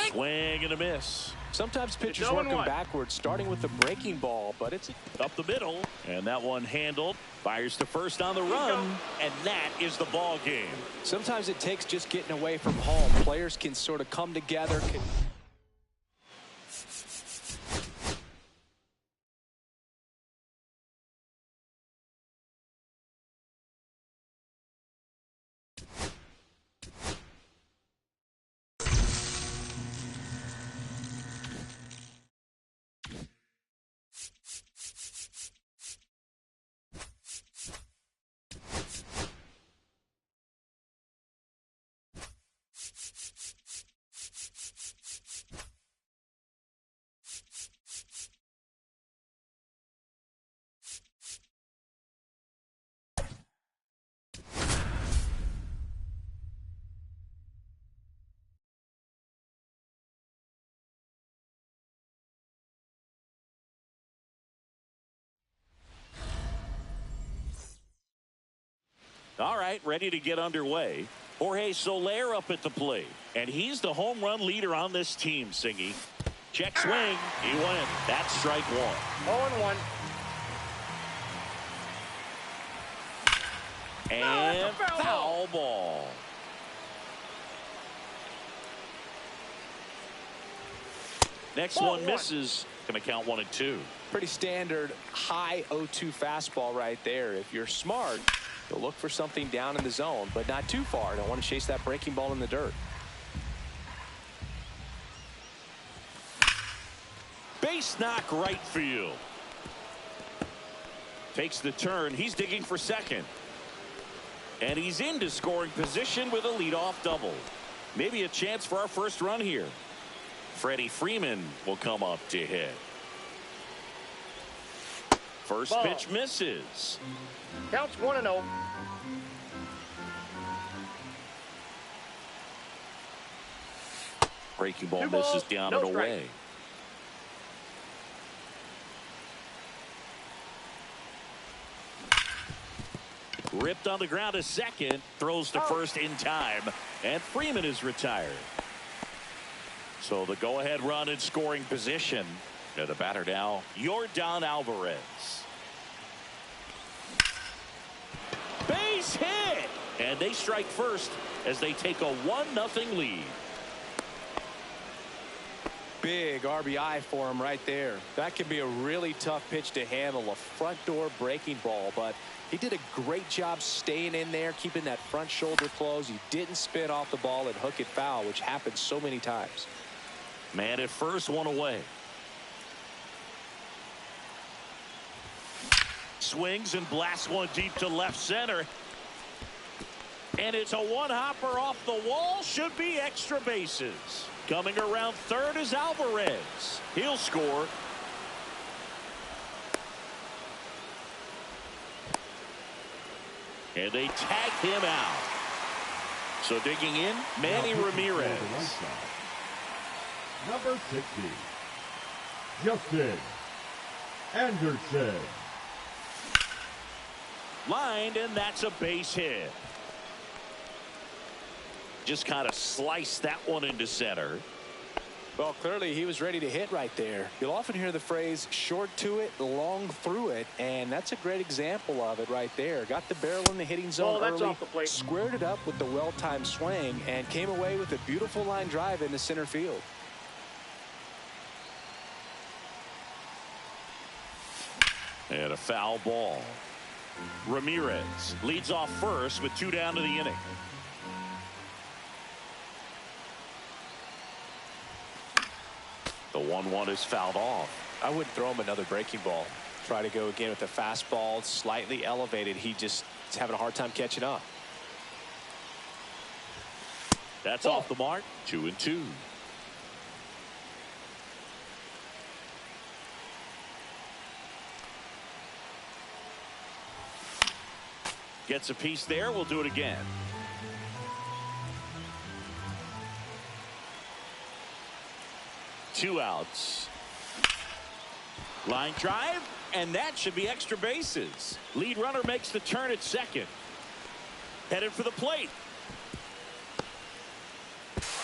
Swing and a miss. Sometimes pitchers It's work 'em 0-1. backwards, starting with the breaking ball, but it's Up the middle, and that one handled. Fires to first on the run, and that is the ball game. sometimes it takes just getting away from home. Players can sort of come together. All right, ready to get underway. Jorge Soler up at the plate, and he's the home run leader on this team, Singy. Check swing, he went. That's strike one. 0-1. And that's a foul foul ball. Next Ball one one. misses. Going to count 1-2. Pretty standard high 0-2 fastball right there. If you're smart, you'll look for something down in the zone, but not too far. Don't want to chase that breaking ball in the dirt. Base knock right field. Takes the turn. He's digging for second. And he's into scoring position with a leadoff double. Maybe a chance for our first run here. Freddie Freeman will come up to hit. First Ball. pitch misses. Counts 1-0. Breaking ball 2 misses balls, down no and strike. away. Ripped on the ground to second. Throws to first in time. And Freeman is retired. So the go-ahead run in scoring position. The batter now, Yordan Alvarez. Base hit! And they strike first as they take a 1-0 lead. Big RBI for him right there. That can be a really tough pitch to handle, a front door breaking ball, but he did a great job staying in there, keeping that front shoulder closed. He didn't spin off the ball and hook it foul, which happens so many times. Man at first, one away. swings and blasts one deep to left center. And it's a one-hopper off the wall. Should be extra bases. Coming around third is Alvarez. He'll score. And they tag him out. So digging in, Manny Ramirez. Number 60, Justin Anderson. Lined, and that's a base hit. Just kind of sliced that one into center. Well, clearly he was ready to hit right there. You'll often hear the phrase short to it, long through it, and that's a great example of it right there. Got the barrel in the hitting zone that's early, off the plate. squared it up with the well-timed swing, and came away with a beautiful line drive into center field. And a foul ball. Ramirez leads off first with 2 down to the inning. The 1-1 is fouled off. I wouldn't throw him another breaking ball. Try to go again with the fastball slightly elevated. He just is having a hard time catching up. That's off the mark. 2-2. Gets a piece there. We'll do it again. Two outs. Line drive, and that should be extra bases. Lead runner makes the turn at second. Headed for the plate.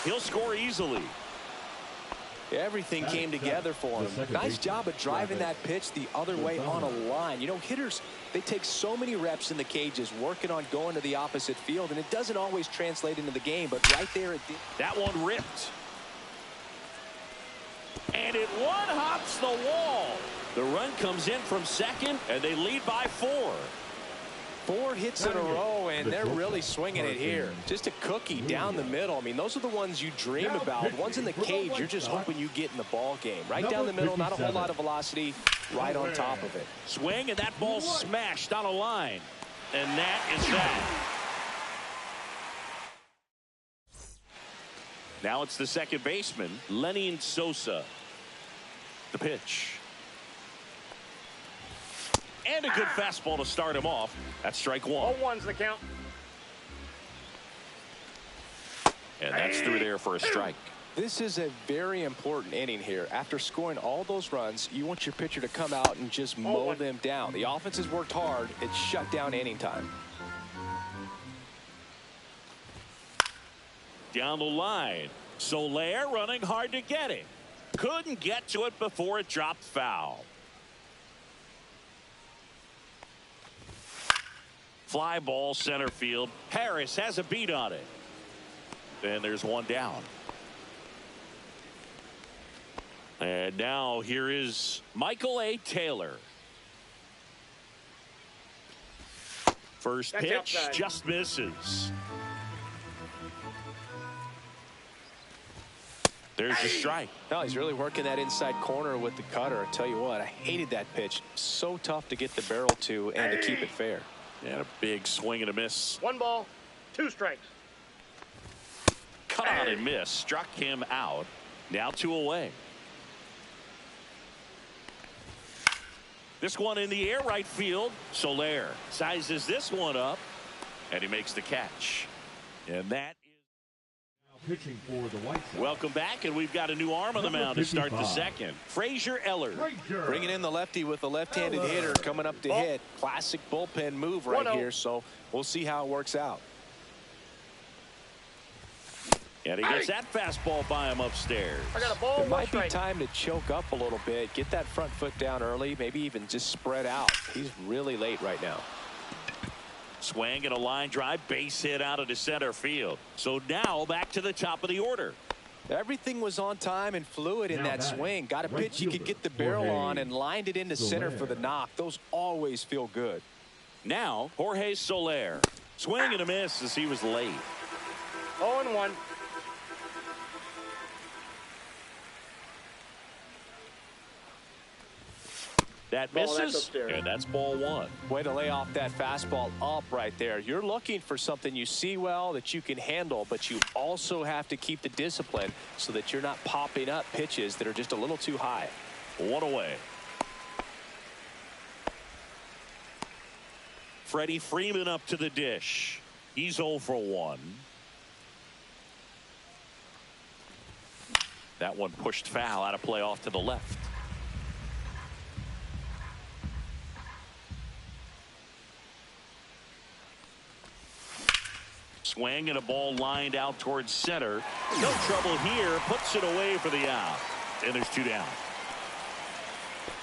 He'll score easily. Everything came together for him. Nice job of driving that pitch the other way on a line. You know, hitters, they take so many reps in the cages working on going to the opposite field, and it doesn't always translate into the game, but right there it did. That one ripped. And it one-hops the wall. The run comes in from second, and they lead by 4. 4 hits in a row, and they're really swinging it here. Just a cookie down the middle. I mean, those are the ones you dream about. Ones in the cage, you're just hoping you get in the ball game. Right down the middle, not a whole lot of velocity, right on top of it. Swing, and that ball smashed on a line. And that is that. Now it's the second baseman, Lenin Sosa. The pitch. And a good fastball to start him off. That's strike 1. 0-1's the count. And that's through there for a strike. This is a very important inning here. After scoring all those runs, you want your pitcher to come out and just mow them down. The offense has worked hard. It's shut down inning time. Down the line. Soler running hard to get it. Couldn't get to it before it dropped foul. Fly ball center field. Harris has a beat on it. And there's one down. And now here is Michael A. Taylor. First pitch just misses. There's the strike. No, he's really working that inside corner with the cutter. I tell you what, I hated that pitch. So tough to get the barrel to and to keep it fair. And a big swing and a miss. 1 ball, 2 strikes. Cut on and miss. Struck him out. Now 2 away. This one in the air right field. Soler sizes this one up. And he makes the catch. And that Pitching for the White Sox. welcome back, and we've got a new arm on the mound to start the second. Frazier Eller. Bringing in the lefty with a left-handed hitter coming up to hit. Classic bullpen move right here, so we'll see how it works out. And he gets that fastball by him upstairs. I got a ball. It might be time to choke up a little bit, get that front foot down early, maybe even just spread out. He's really late right now. Swing and a line drive, base hit out into center field. So now back to the top of the order. Everything was on time and fluid in that swing. Got a pitch you could get the barrel on and lined it into center for the knock. Those always feel good. Now Jorge Soler. Swing and a miss as he was late. 0-1. That misses, and that's ball one. Way to lay off that fastball up right there. You're looking for something you see well that you can handle, but you also have to keep the discipline so that you're not popping up pitches that are just a little too high. One away. Freddie Freeman up to the dish. He's 0 for 1. That one pushed foul, out of play off to the left. Swing and a ball lined out towards center. No trouble here. Puts it away for the out. And there's 2 down.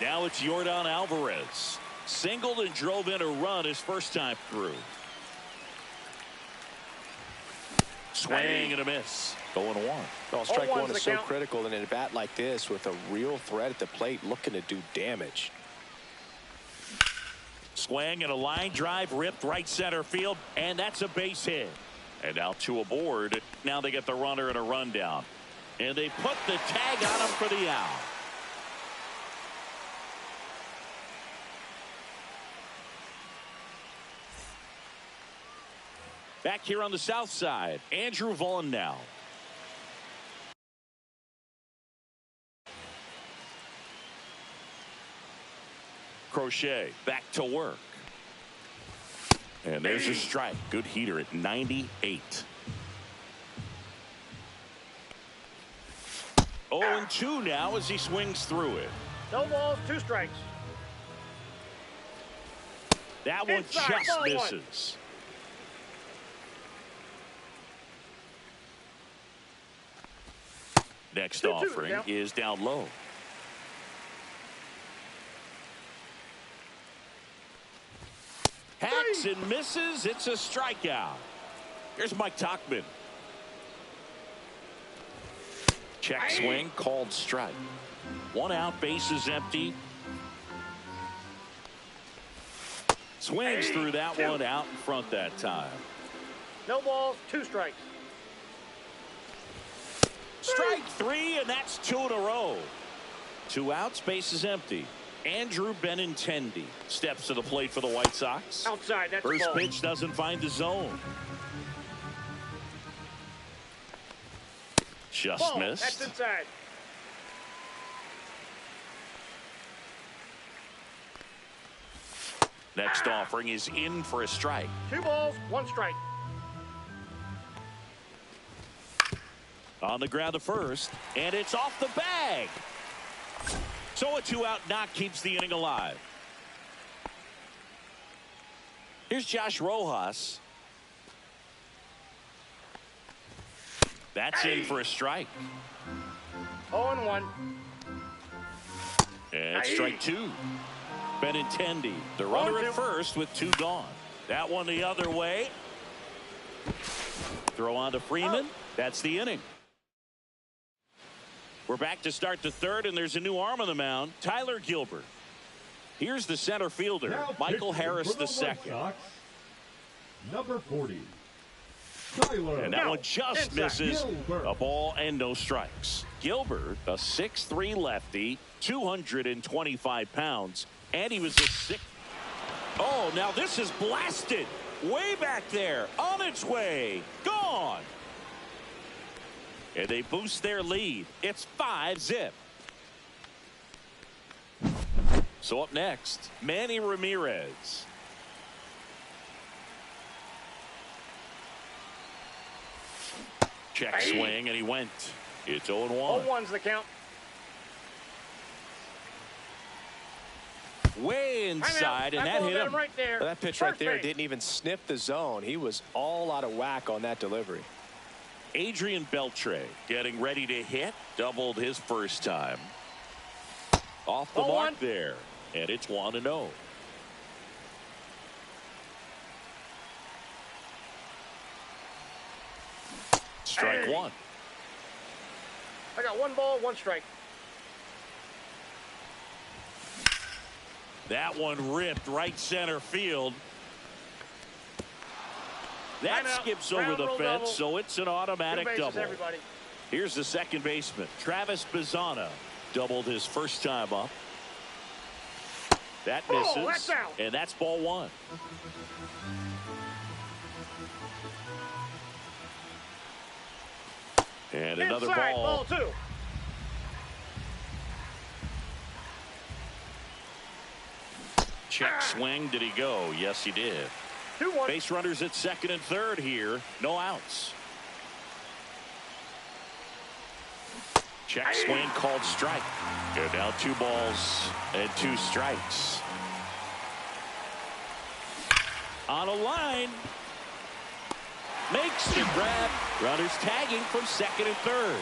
Now it's Yordan Alvarez. Singled and drove in a run his first time through. Swing and a miss. 0-1. Well, strike one is so critical in a bat like this with a real threat at the plate looking to do damage. Swing and a line drive ripped right center field, and that's a base hit. And now 2 aboard. Now they get the runner and a rundown. And they put the tag on him for the out. Back here on the south side, Andrew Vaughn now. Crochet back to work. And there's a strike. Good heater at 98. 0-2 now as he swings through it. No balls, 2 strikes. That one Inside, just misses. Next offering is down low. Hacks and misses. It's a strikeout. Here's Mike Tauchman. Check swing, called strike. 1 out, bases empty. Swings through that one, out in front that time. No balls, 2 strikes. Strike 3, and that's 2 in a row. 2 outs, bases empty. Andrew Benintendi steps to the plate for the White Sox. Outside, that's First ball. pitch doesn't find the zone. Just Ball. missed. That's inside. Next offering is in for a strike. 2 balls, 1 strike. On the ground to first, and it's off the bag. So a 2-out knock keeps the inning alive. Here's Josh Rojas. That's in for a strike. 0-1. And strike 2. Benintendi, the runner at first with 2 gone. That one the other way. Throw on to Freeman. That's the inning. We're back to start the third, and there's a new arm on the mound, Tyler Gilbert. Here's the center fielder, Michael Harris II. Number 40, Tyler. And that one just misses. A ball and no strikes. Gilbert, a 6'3" lefty, 225 pounds, and he was a 6. Oh, now this is blasted. Way back there, on its way, gone. And they boost their lead. It's 5-zip. So up next, Manny Ramirez. Check swing, and he went. It's 0-1. 0-1's the count. Way inside, and that hit him. Right there. Well, that pitch right there didn't even sniff the zone. He was all out of whack on that delivery. Adrian Beltre getting ready to hit. Doubled his first time. Off the mark there. And it's 1-0. Strike 1. I got 1 ball, 1 strike. That one ripped right center field. That skips over the fence, so it's an automatic double. Everybody. Here's the second baseman, Travis Bazzana. Doubled his first time up. That Oh, misses. that's out. And that's ball one. And another Inside, ball. ball two. Check swing. Did he go? Yes, he did. 2-1. Base runners at second and third here. No outs. Check swing called strike. And now 2 balls and 2 strikes. On a line. Makes the grab. Runners tagging from second and third.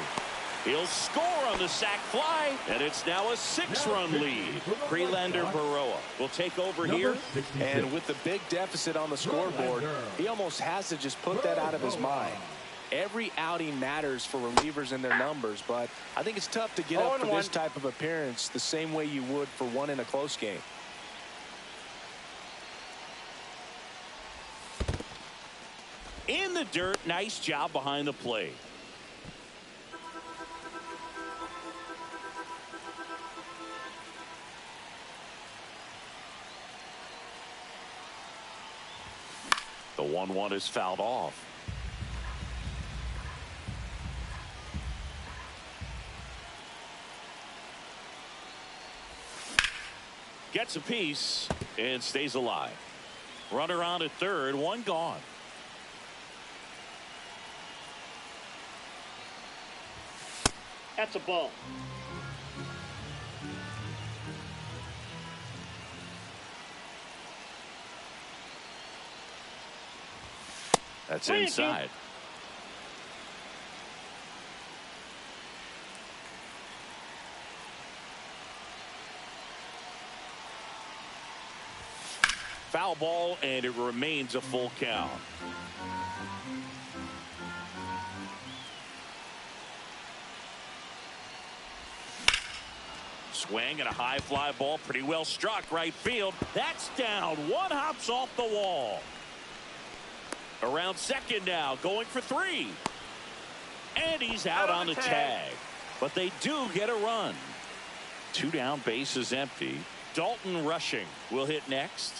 He'll score on the sac fly, and it's now a 6-run lead. Prelander Baroa will take over here. And with the big deficit on the scoreboard, he almost has to just put that out of his mind. Every outing matters for relievers and their numbers, but I think it's tough to get up for this type of appearance the same way you would for one in a close game. In the dirt, nice job behind the plate. The 1-1 is fouled off. Gets a piece and stays alive. Runner on at third, 1 gone. That's a ball. That's inside. Foul ball, and it remains a full count. Swing and a high fly ball, pretty well struck right field. That's down. 1 hops off the wall. Around second now, going for 3. And he's out on the tag. But they do get a run. 2 down, base is empty. Dalton Rushing will hit next.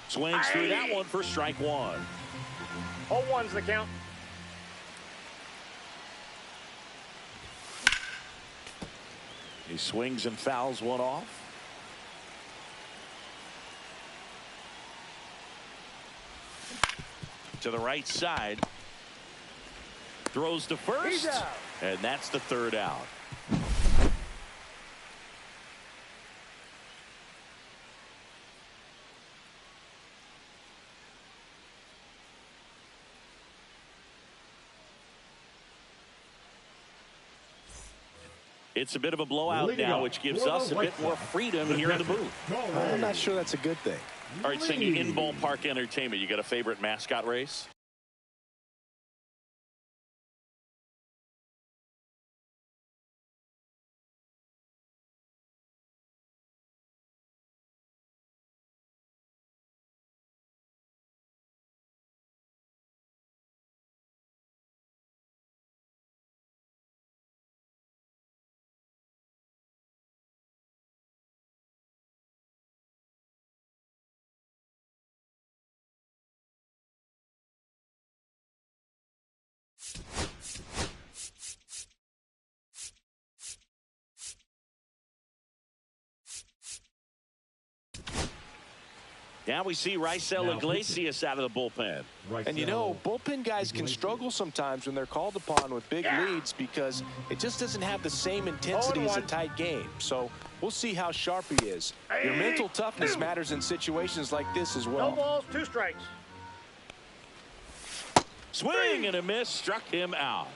Swings through that one for strike 1. 0-1's the count. He swings and fouls one off. To the right side. Throws to first. And that's the 3rd out. It's a bit of a blowout now, which gives us a bit more freedom here in the booth. I'm not sure that's a good thing. All right, singing in ballpark entertainment. You got a favorite mascot race? Now we see Raisel Iglesias out of the bullpen. And you know, bullpen guys can struggle sometimes when they're called upon with big leads because it just doesn't have the same intensity as a tight game. So we'll see how sharp he is. Your mental toughness matters in situations like this as well. No balls, 2 strikes. Swing and a miss, struck him out.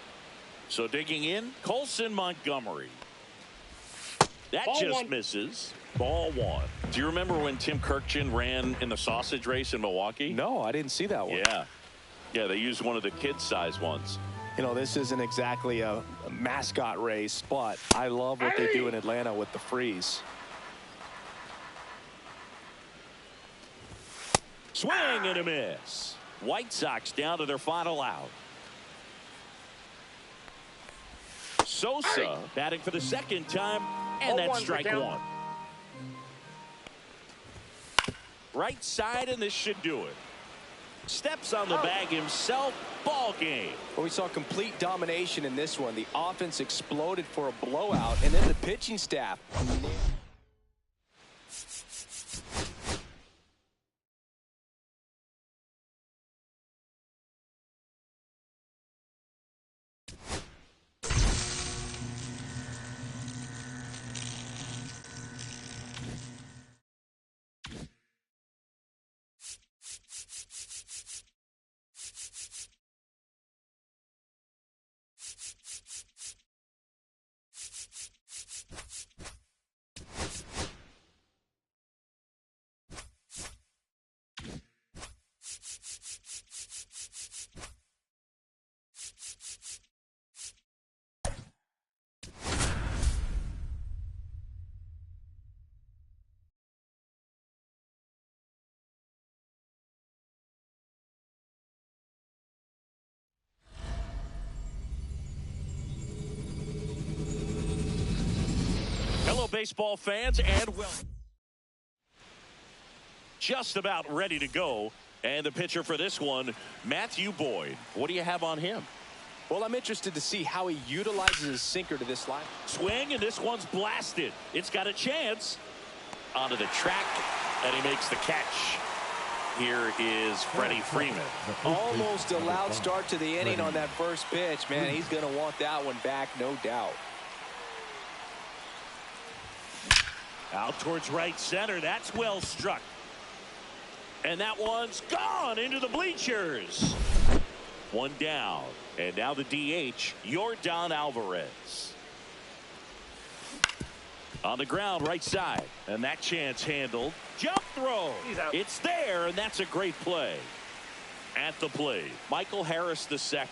So digging in, Colson Montgomery. That Ball just 1. misses. Ball 1. Do you remember when Tim Kirkjian ran in the sausage race in Milwaukee? No, I didn't see that one. Yeah, they used one of the kid-size ones. You know, this isn't exactly a mascot race, but I love what they do in Atlanta with the freeze. Swing and a miss. White Sox down to their final out. Sosa batting for the 2nd time, and that's strike 1. Right side, and this should do it. Steps on the bag himself. Ball game. Well, we saw complete domination in this one. The offense exploded for a blowout, and then the pitching staff. Hello, baseball fans, and just about ready to go. And the pitcher for this one, Matthew Boyd. What do you have on him? Well, I'm interested to see how he utilizes his sinker to this line. Swing, and this one's blasted. It's got a chance. Onto the track, and he makes the catch. Here is Freddie Freeman. Almost a loud start to the inning on that first pitch. Man, he's going to want that one back, no doubt. Out towards right center. That's well struck. And that one's gone into the bleachers. One down. And now the DH, Yordan Alvarez. On the ground, right side. And that chance handled. Jump throw. It's there, and that's a great play. At the plate, Michael Harris II.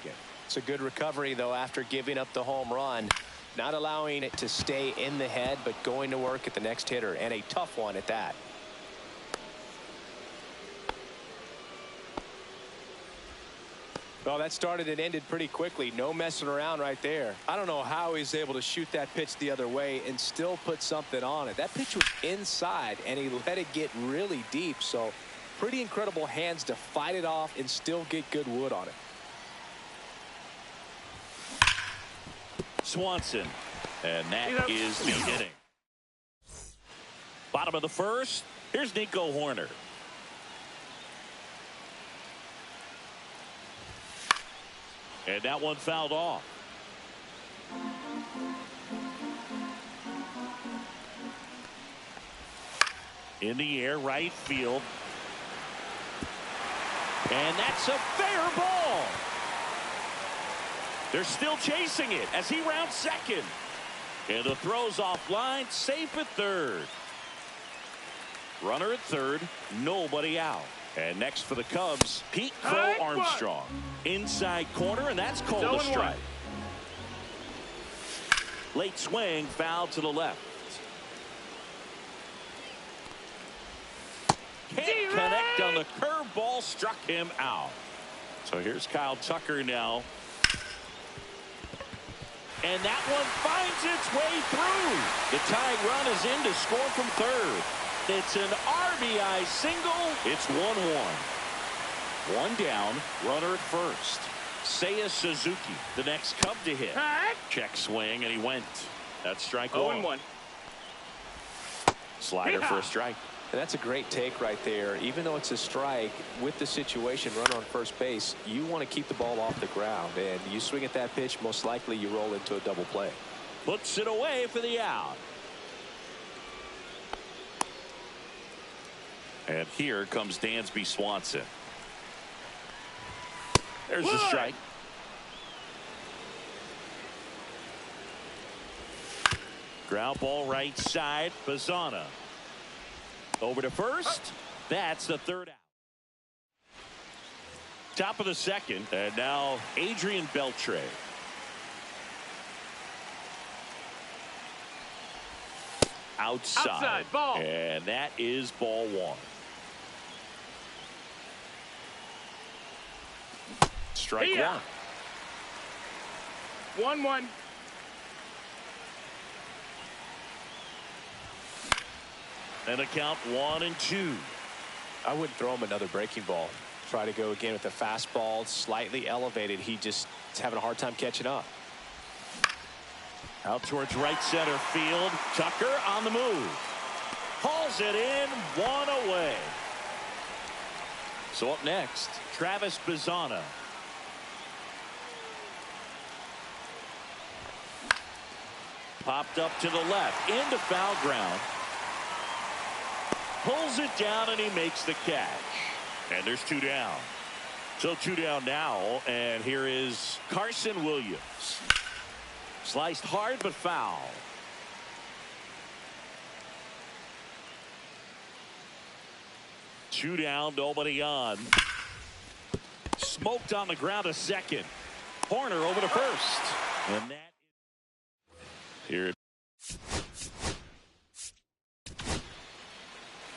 It's a good recovery, though, after giving up the home run. Not allowing it to stay in the head, but going to work at the next hitter, and a tough one at that. Well, that started and ended pretty quickly. No messing around right there. I don't know how he's able to shoot that pitch the other way and still put something on it. That pitch was inside, and he let it get really deep. So pretty incredible hands to fight it off and still get good wood on it. Swanson, and that is the inning. Bottom of the first. Here's Nico Horner. And that one fouled off. In the air, right field. And that's a fair ball. They're still chasing it as he rounds second. And the throw's offline, safe at third. Runner at third, nobody out. And next for the Cubs, Pete Crow Armstrong. Inside corner, and that's called a strike. Late swing, foul to the left. Can't connect on the curveball, struck him out. So here's Kyle Tucker now. And that one finds its way through. The tying run is in to score from third. It's an RBI single. It's 1-1. One down, runner at first. Seiya Suzuki, the next Cub to hit. Check swing, and he went. That's strike one. 0-1. Slider for a strike. And that's a great take right there. Even though it's a strike, with the situation, runner on first base, you want to keep the ball off the ground. And you swing at that pitch, most likely you roll into a double play. Puts it away for the out. And here comes Dansby Swanson. There's the strike. Ground ball right side. Bazzana. Over to first. That's the third out. Top of the second. And now Adrian Beltre. Outside. Ball. And that is ball one. Strike one. 1-1. And a count 1-2. I wouldn't throw him another breaking ball. Try to go again with the fastball, slightly elevated. He just is having a hard time catching up. Out towards right center field. Tucker on the move. Hauls it in, 1 away. So up next, Travis Bazzana. Popped up to the left, into foul ground. Pulls it down, and he makes the catch. And there's 2 down. So 2 down now, and here is Carson Williams. Sliced hard, but foul. Two down, nobody on. Smoked on the ground, a second. Horner over to first. And that here.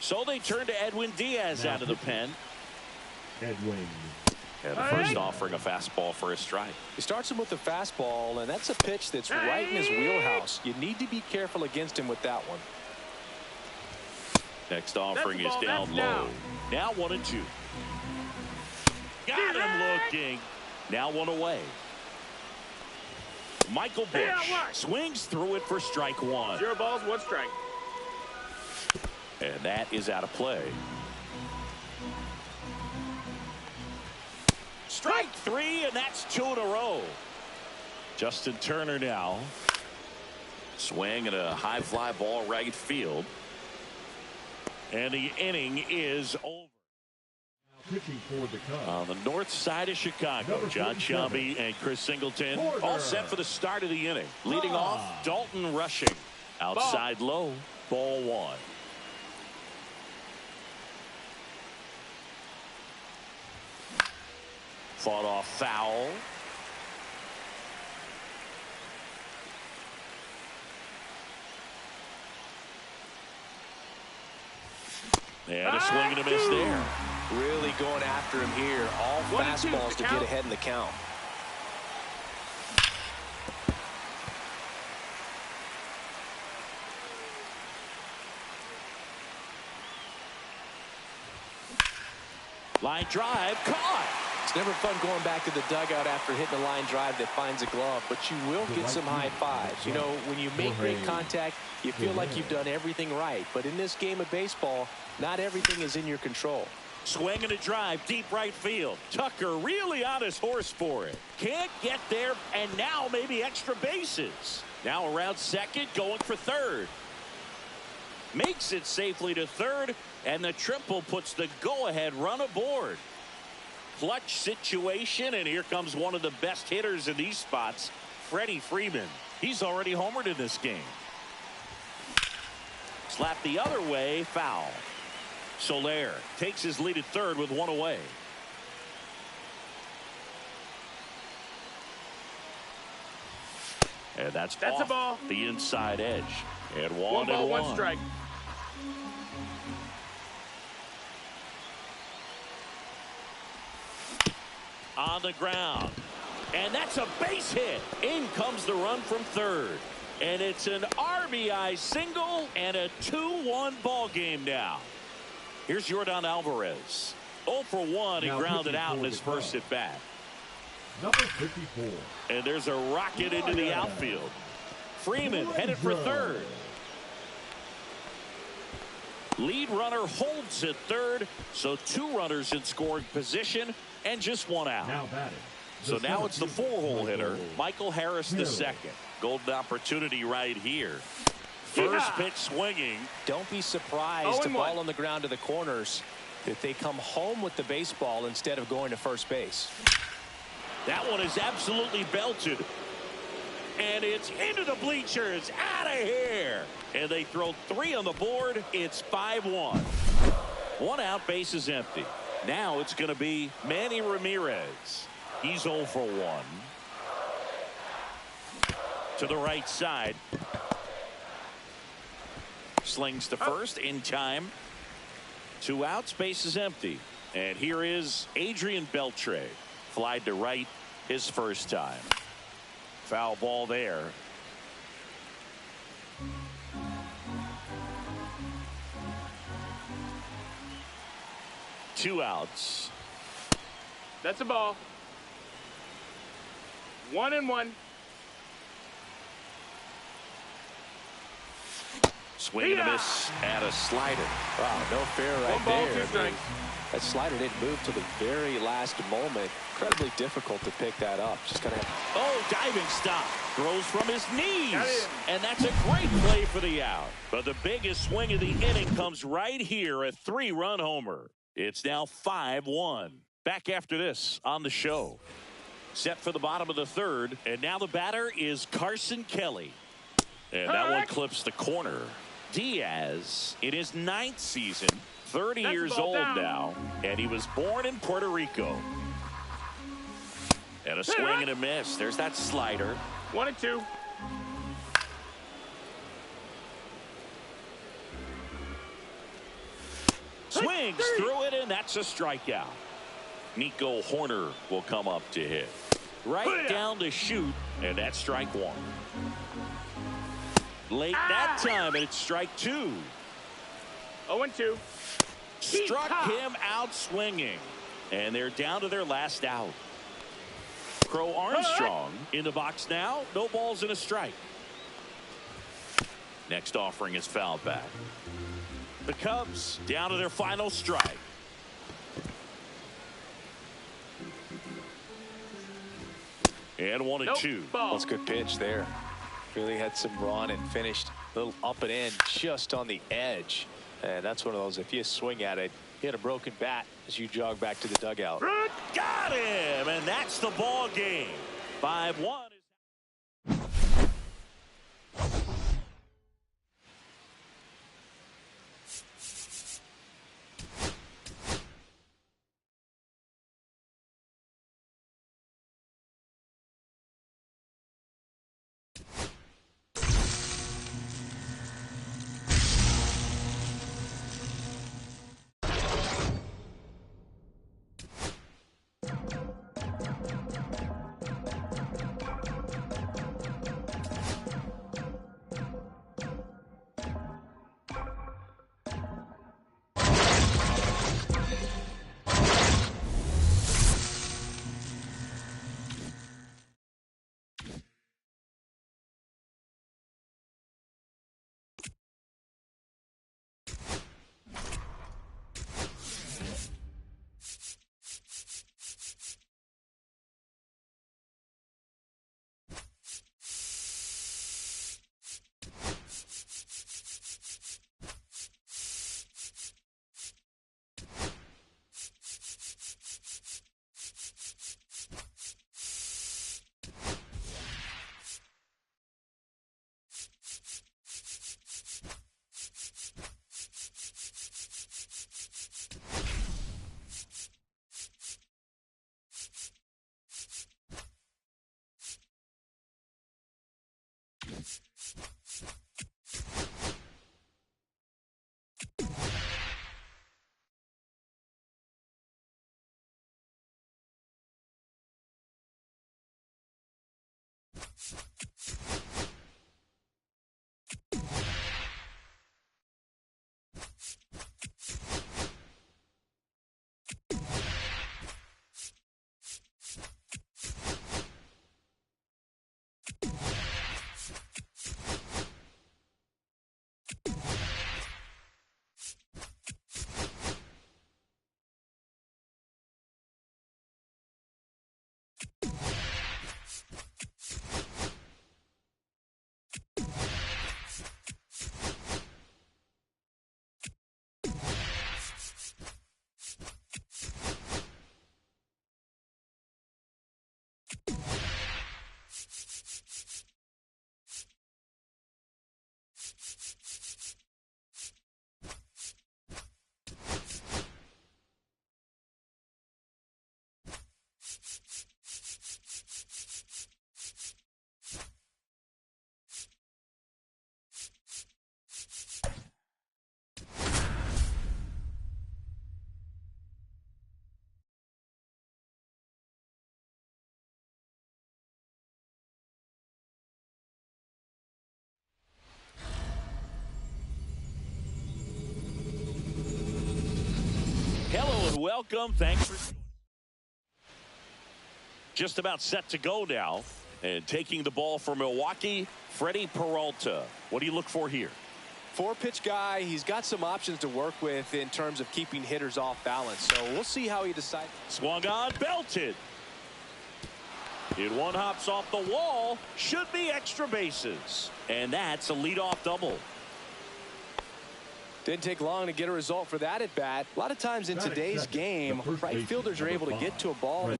So they turn to Edwin Diaz out of the pen. Edwin. And the first offering a fastball for a strike. He starts him with the fastball, and that's a pitch that's right in his wheelhouse. You need to be careful against him with that one. Next offering is down low. Now 1-2. Got him looking. Now 1 away. Michael Bush swings through it for strike 1. 0 balls, 1 strike. And that is out of play. Strike 3, and that's 2 in a row. Justin Turner now. Swing and a high fly ball right field. And the inning is over. Pitching for the Cubs. On the north side of Chicago, John Shelby and Chris Singleton all set for the start of the inning. Leading off, Dalton Rushing. Outside low, ball 1. Fought off foul. And a swing and a miss there. Really going after him here. All fastballs to get ahead in the count. Line drive, caught. It's never fun going back to the dugout after hitting a line drive that finds a glove, but you will get some high fives. You know, when you make great contact, you feel like you've done everything right. But in this game of baseball, not everything is in your control. Swing and a drive, deep right field. Tucker really on his horse for it. Can't get there, and now maybe extra bases. Now around second, going for third. Makes it safely to third, and the triple puts the go-ahead run aboard. Clutch situation, and here comes one of the best hitters in these spots, Freddie Freeman. He's already homered in this game. Slap the other way, foul. Soler takes his lead at third with 1 away. And that's off a ball. The inside edge. And 1 1 ball, 1 1 strike. On the ground. And that's a base hit. In comes the run from third. And it's an RBI single and a 2-1 ball game now. Here's Yordan Alvarez. 0 for 1. He grounded out in his first at bat. Number 54. And there's a rocket into the outfield. Freeman headed for third. Lead runner holds at third. So 2 runners in scoring position and just 1 out. Now batting. So now it's the 4-hole hitter, Michael Harris II. Golden opportunity right here. First pitch swinging. Don't be surprised to ball on the ground to the corners if they come home with the baseball instead of going to first base. That one is absolutely belted. And it's into the bleachers. Out of here. And they throw 3 on the board. It's 5-1. 1 out, base is empty. Now it's going to be Manny Ramirez. He's 0 for 1. To the right side. Slings to first in time. 2 outs, base is empty. And here is Adrian Beltre. Flied to right his first time. Foul ball there. 2 outs. That's a ball. 1-1. Swing and a miss and a slider. Wow, no fair right 1 ball, there. 2 strikes. That slider didn't move till the very last moment. Incredibly difficult to pick that up. Just gotta have... Oh, diving stop. Throws from his Got knees. it. And that's a great play for the out. But the biggest swing of the inning comes right here, a 3-run homer. It's now 5-1. Back after this on the show. Set for the bottom of the 3rd. And now the batter is Carson Kelly. And that one clips the corner. Diaz in his 9th season, 30 That's years ball old down. now, and he was born in Puerto Rico. And a swing and a miss. There's that slider. 1-2. Swings through it, and that's a strikeout. Nico Horner will come up to hit. Right down to shoot, and that's strike 1. Late that time, and it's strike 2. 0-2. Struck him out swinging. And they're down to their last out. Crow Armstrong in the box now. No balls and a strike. Next offering is fouled back. The Cubs down to their final strike. And 1-2. That's a good pitch there. Really had some run and finished a little up and in just on the edge. And that's one of those, if you swing at it, you hit a broken bat as you jog back to the dugout. Got him, and that's the ball game. 5-1. welcome. Thanks for just about set to go now. And taking the ball for Milwaukee, Freddie Peralta. What do you look for here? 4-pitch guy. He's got some options to work with in terms of keeping hitters off balance. So we'll see how he decides. Swung on, belted. It one hops off the wall. Should be extra bases. And that's a leadoff double. Didn't take long to get a result for that at bat. A lot of times in today's game, right fielders are able to get to a ball.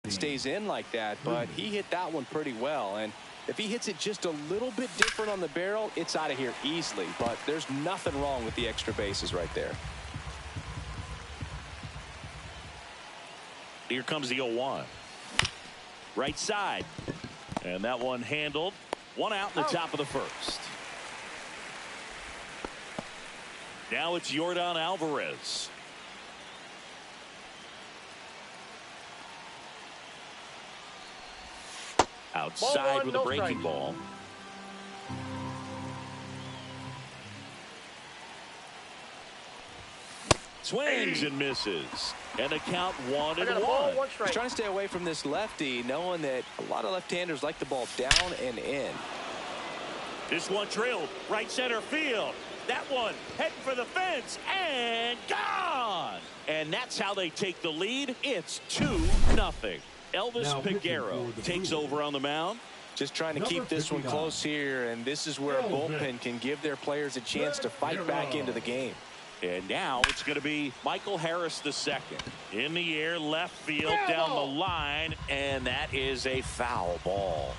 Stays in like that, but he hit that one pretty well, and if he hits it just a little bit different on the barrel, it's out of here easily. But there's nothing wrong with the extra bases right there. Here comes the 0-1. Right side, and that one handled. One out in the top of the first. Now it's Yordan Alvarez. Outside with a breaking ball. Swings and misses. And a count 1-1. He's trying to stay away from this lefty, knowing that a lot of left-handers like the ball down and in. This one drilled right center field. That one heading for the fence and gone. And that's how they take the lead. It's 2-0. Elvis Peguero takes over on the mound. Just trying to keep this one close here, and this is where a bullpen can give their players a chance to fight back into the game. And now it's going to be Michael Harris II. In the air, left field, down the line, and that is a foul ball.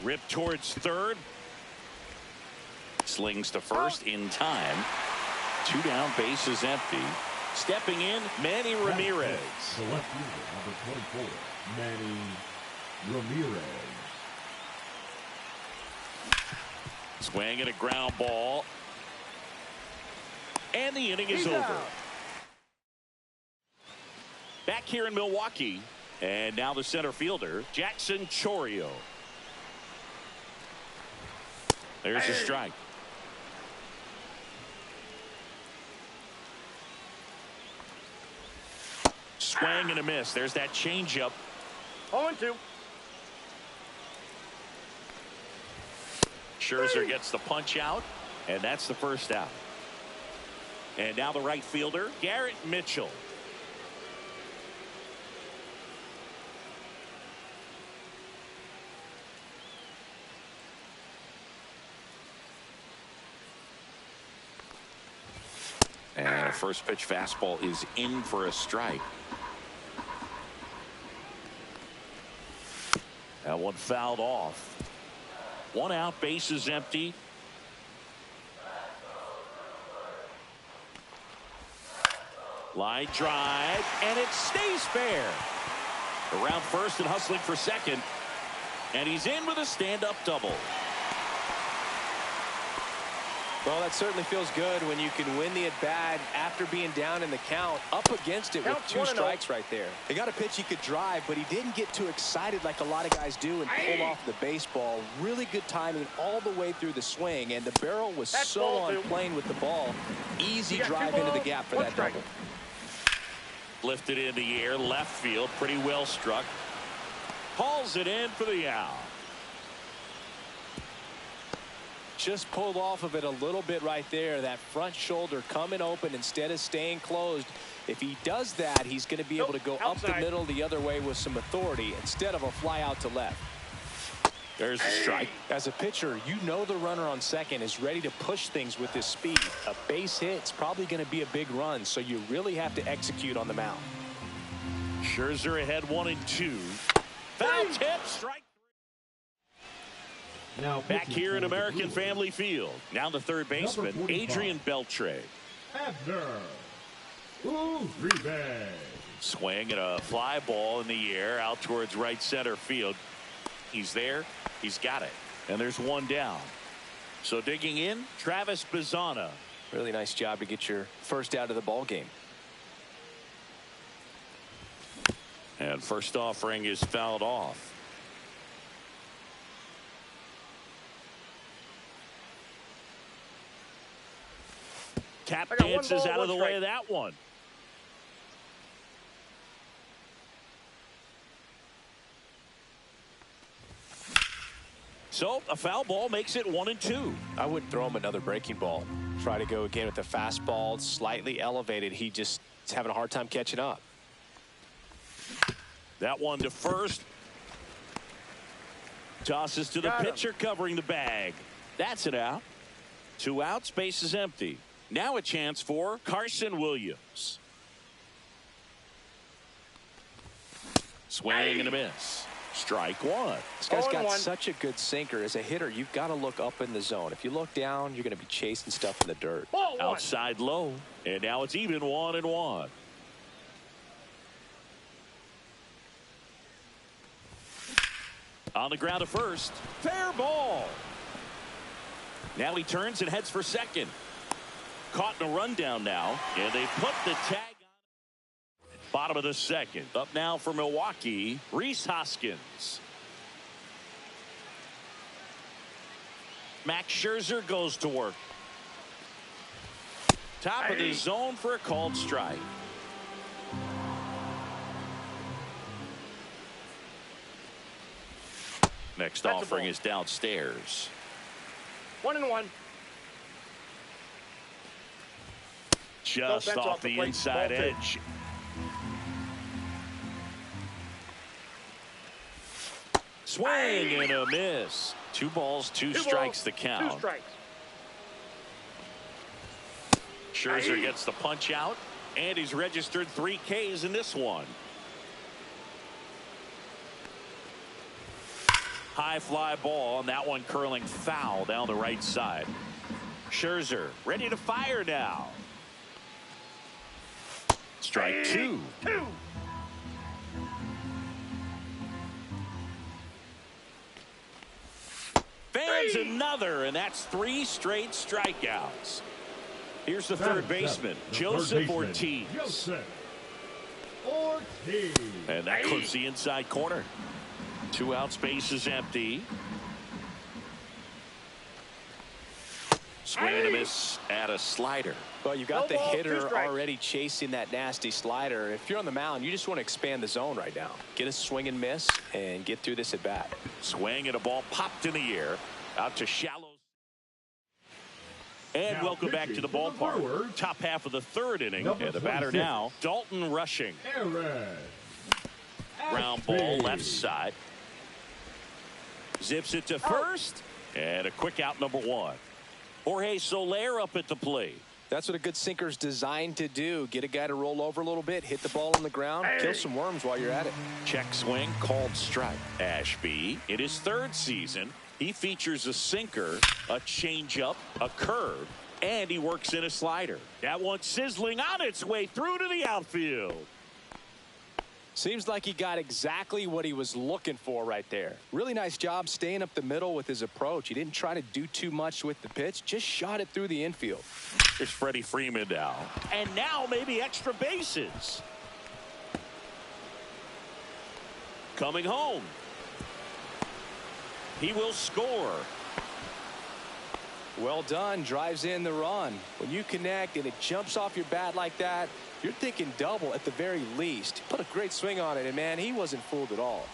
Ripped towards third. Slings to first in time. 2 down, bases empty. Stepping in, Manny Ramirez. The left fielder, number 24, Manny Ramirez. Swing and a ground ball. And the inning is over. Back here in Milwaukee. And now the center fielder, Jackson Chourio. There's a strike. Swing and a miss. There's that changeup. 0-2. Scherzer gets the punch out, and that's the first out. And now the right fielder, Garrett Mitchell. And a first pitch fastball is in for a strike. That one fouled off. 1 out, bases empty. Line drive, and it stays fair. Around first and hustling for second. And he's in with a stand-up double. Well, that certainly feels good when you can win the at-bat after being down in the count, up against it with 2 strikes right there. He got a pitch he could drive, but he didn't get too excited like a lot of guys do and pull off the baseball. Really good timing all the way through the swing, and the barrel was so on plane with the ball. Easy drive into the gap for that double. Lifted in the air, left field, pretty well struck. Hauls it in for the out. Just pulled off of it a little bit right there. That front shoulder coming open instead of staying closed. If he does that, he's going to be able to go up the middle the other way with some authority instead of a fly out to left. There's the strike. As a pitcher, you know the runner on second is ready to push things with his speed. A base hit's probably going to be a big run, so you really have to execute on the mound. Scherzer ahead 1-2. Foul tip, strike. Now back here in American Family Field. Now the third baseman, Adrian Beltre. Abner Uribe. Swing and a fly ball in the air out towards right center field. He's there. He's got it. And there's 1 down. So digging in, Travis Bazzana. Really nice job to get your first out of the ball game. And first offering is fouled off. Tap dances out of the way of that one. So a foul ball makes it 1-2. I wouldn't throw him another breaking ball. Try to go again with the fastball, slightly elevated. He just is having a hard time catching up. That one to first. Tosses to the pitcher covering the bag. That's it out. 2 outs, base is empty. Now a chance for Carson Williams. Swing and a miss. Strike one. This guy's got such a good sinker. As a hitter, you've got to look up in the zone. If you look down, you're going to be chasing stuff in the dirt. Outside low. And now it's even 1-1. On the ground to first. Fair ball. Now he turns and heads for second. Caught in a rundown now. And they put the tag on. Bottom of the second. Up now for Milwaukee, Rhys Hoskins. Max Scherzer goes to work. Top of the zone for a called strike. Next offering is downstairs. 1-1. Just off the inside edge. Swing and a miss. 2 balls, 2 strikes the count. 2 strikes. Scherzer gets the punch out, and he's registered 3 Ks in this one. High fly ball, and that one curling foul down the right side. Scherzer ready to fire now. Strike 2. Fans another, and that's 3 straight strikeouts. Here's the third baseman, Joseph Ortiz. And that clips the inside corner. 2 outs, base is empty. Swing and a miss at a slider. Well, you got the hitter already chasing that nasty slider. If you're on the mound, you just want to expand the zone right now. Get a swing and miss and get through this at bat. Swing and a ball popped in the air out to shallow. And welcome back to the ballpark. Top half of the 3rd inning. And the batter now, Dalton Rushing. Ground ball left side. Zips it to first. And a quick out, number 1. Jorge Soler up at the plate. That's what a good sinker's designed to do. Get a guy to roll over a little bit, hit the ball on the ground, kill some worms while you're at it. Check swing, called strike. Ashby, in his 3rd season, he features a sinker, a changeup, a curve, and he works in a slider. That one sizzling on its way through to the outfield. Seems like he got exactly what he was looking for right there. Really nice job staying up the middle with his approach. He didn't try to do too much with the pitch, just shot it through the infield. Here's Freddie Freeman now. And now maybe extra bases. Coming home. He will score. Well done. Drives in the run. When you connect and it jumps off your bat like that, you're thinking double at the very least. Put a great swing on it, and man, he wasn't fooled at all.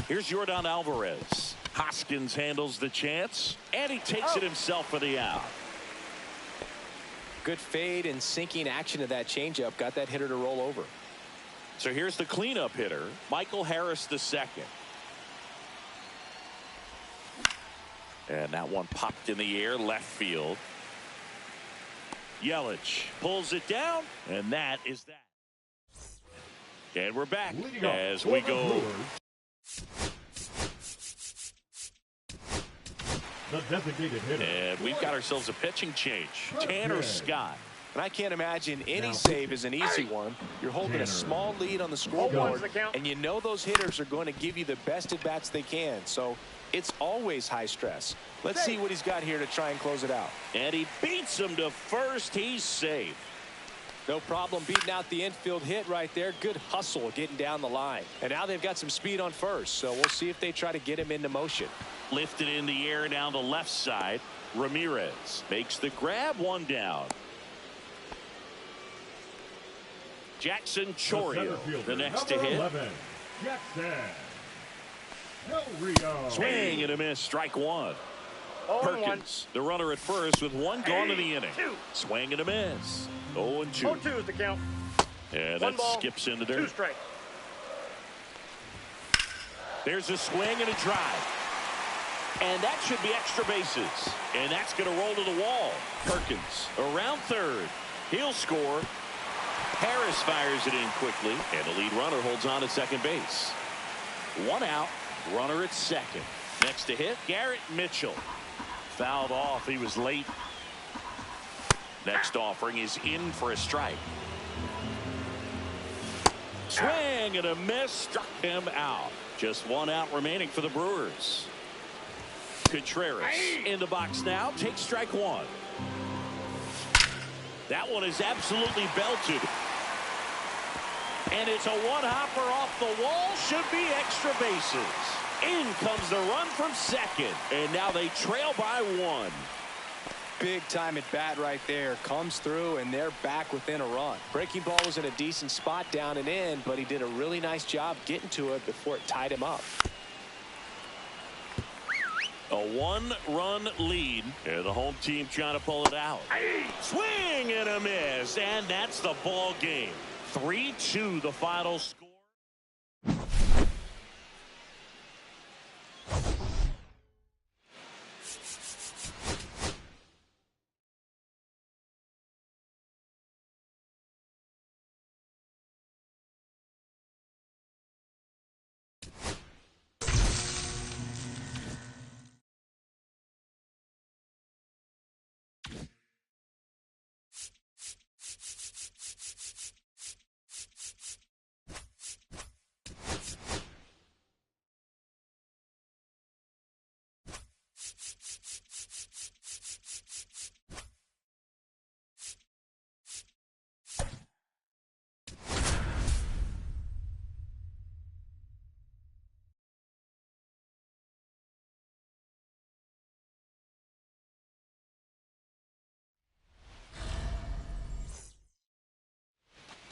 Here's Yordan Alvarez. Hoskins handles the chance, and he takes it himself for the out. Good fade and sinking action of that changeup. Got that hitter to roll over. So here's the cleanup hitter, Michael Harris II. And that one popped in the air, left field. Yelich pulls it down, and that is that. And we're back as we go. The designated hitter. And we've got ourselves a pitching change. Tanner Scott. And I can't imagine any save is an easy one. You're holding a small lead on the scoreboard, and you know those hitters are going to give you the best at bats they can. So it's always high stress. Let's see what he's got here to try and close it out. And he beats him to first. He's safe. No problem beating out the infield hit right there. Good hustle getting down the line. And now they've got some speed on first, so we'll see if they try to get him into motion. Lifted in the air down the left side. Ramirez makes the grab, one down. Jackson Chorio, the next to hit. 11, Jackson. El Rio. Swing and a miss, strike one. Perkins, the runner at first with one gone in the inning. Swing and a miss. 0-2. 0-2 is the count. And One that ball, skips into 2 dirt. strikes. There's a swing and a drive. And that should be extra bases. And that's going to roll to the wall. Perkins around third. He'll score. Harris fires it in quickly. And the lead runner holds on at second base. One out. Runner at second. Next to hit, Garrett Mitchell. Fouled off. He was late. Next offering is in for a strike. Swing and a miss. Struck him out. Just one out remaining for the Brewers. Contreras in the box now. Takes strike one. That one is absolutely belted. And it's a one-hopper off the wall. Should be extra bases. In comes the run from second. And now they trail by one. Big time at bat right there. Comes through, and they're back within a run. Breaking ball was in a decent spot down and in, but he did a really nice job getting to it before it tied him up. A one-run lead, and the home team trying to pull it out. Swing and a miss, and that's the ball game. 3-2 the final score.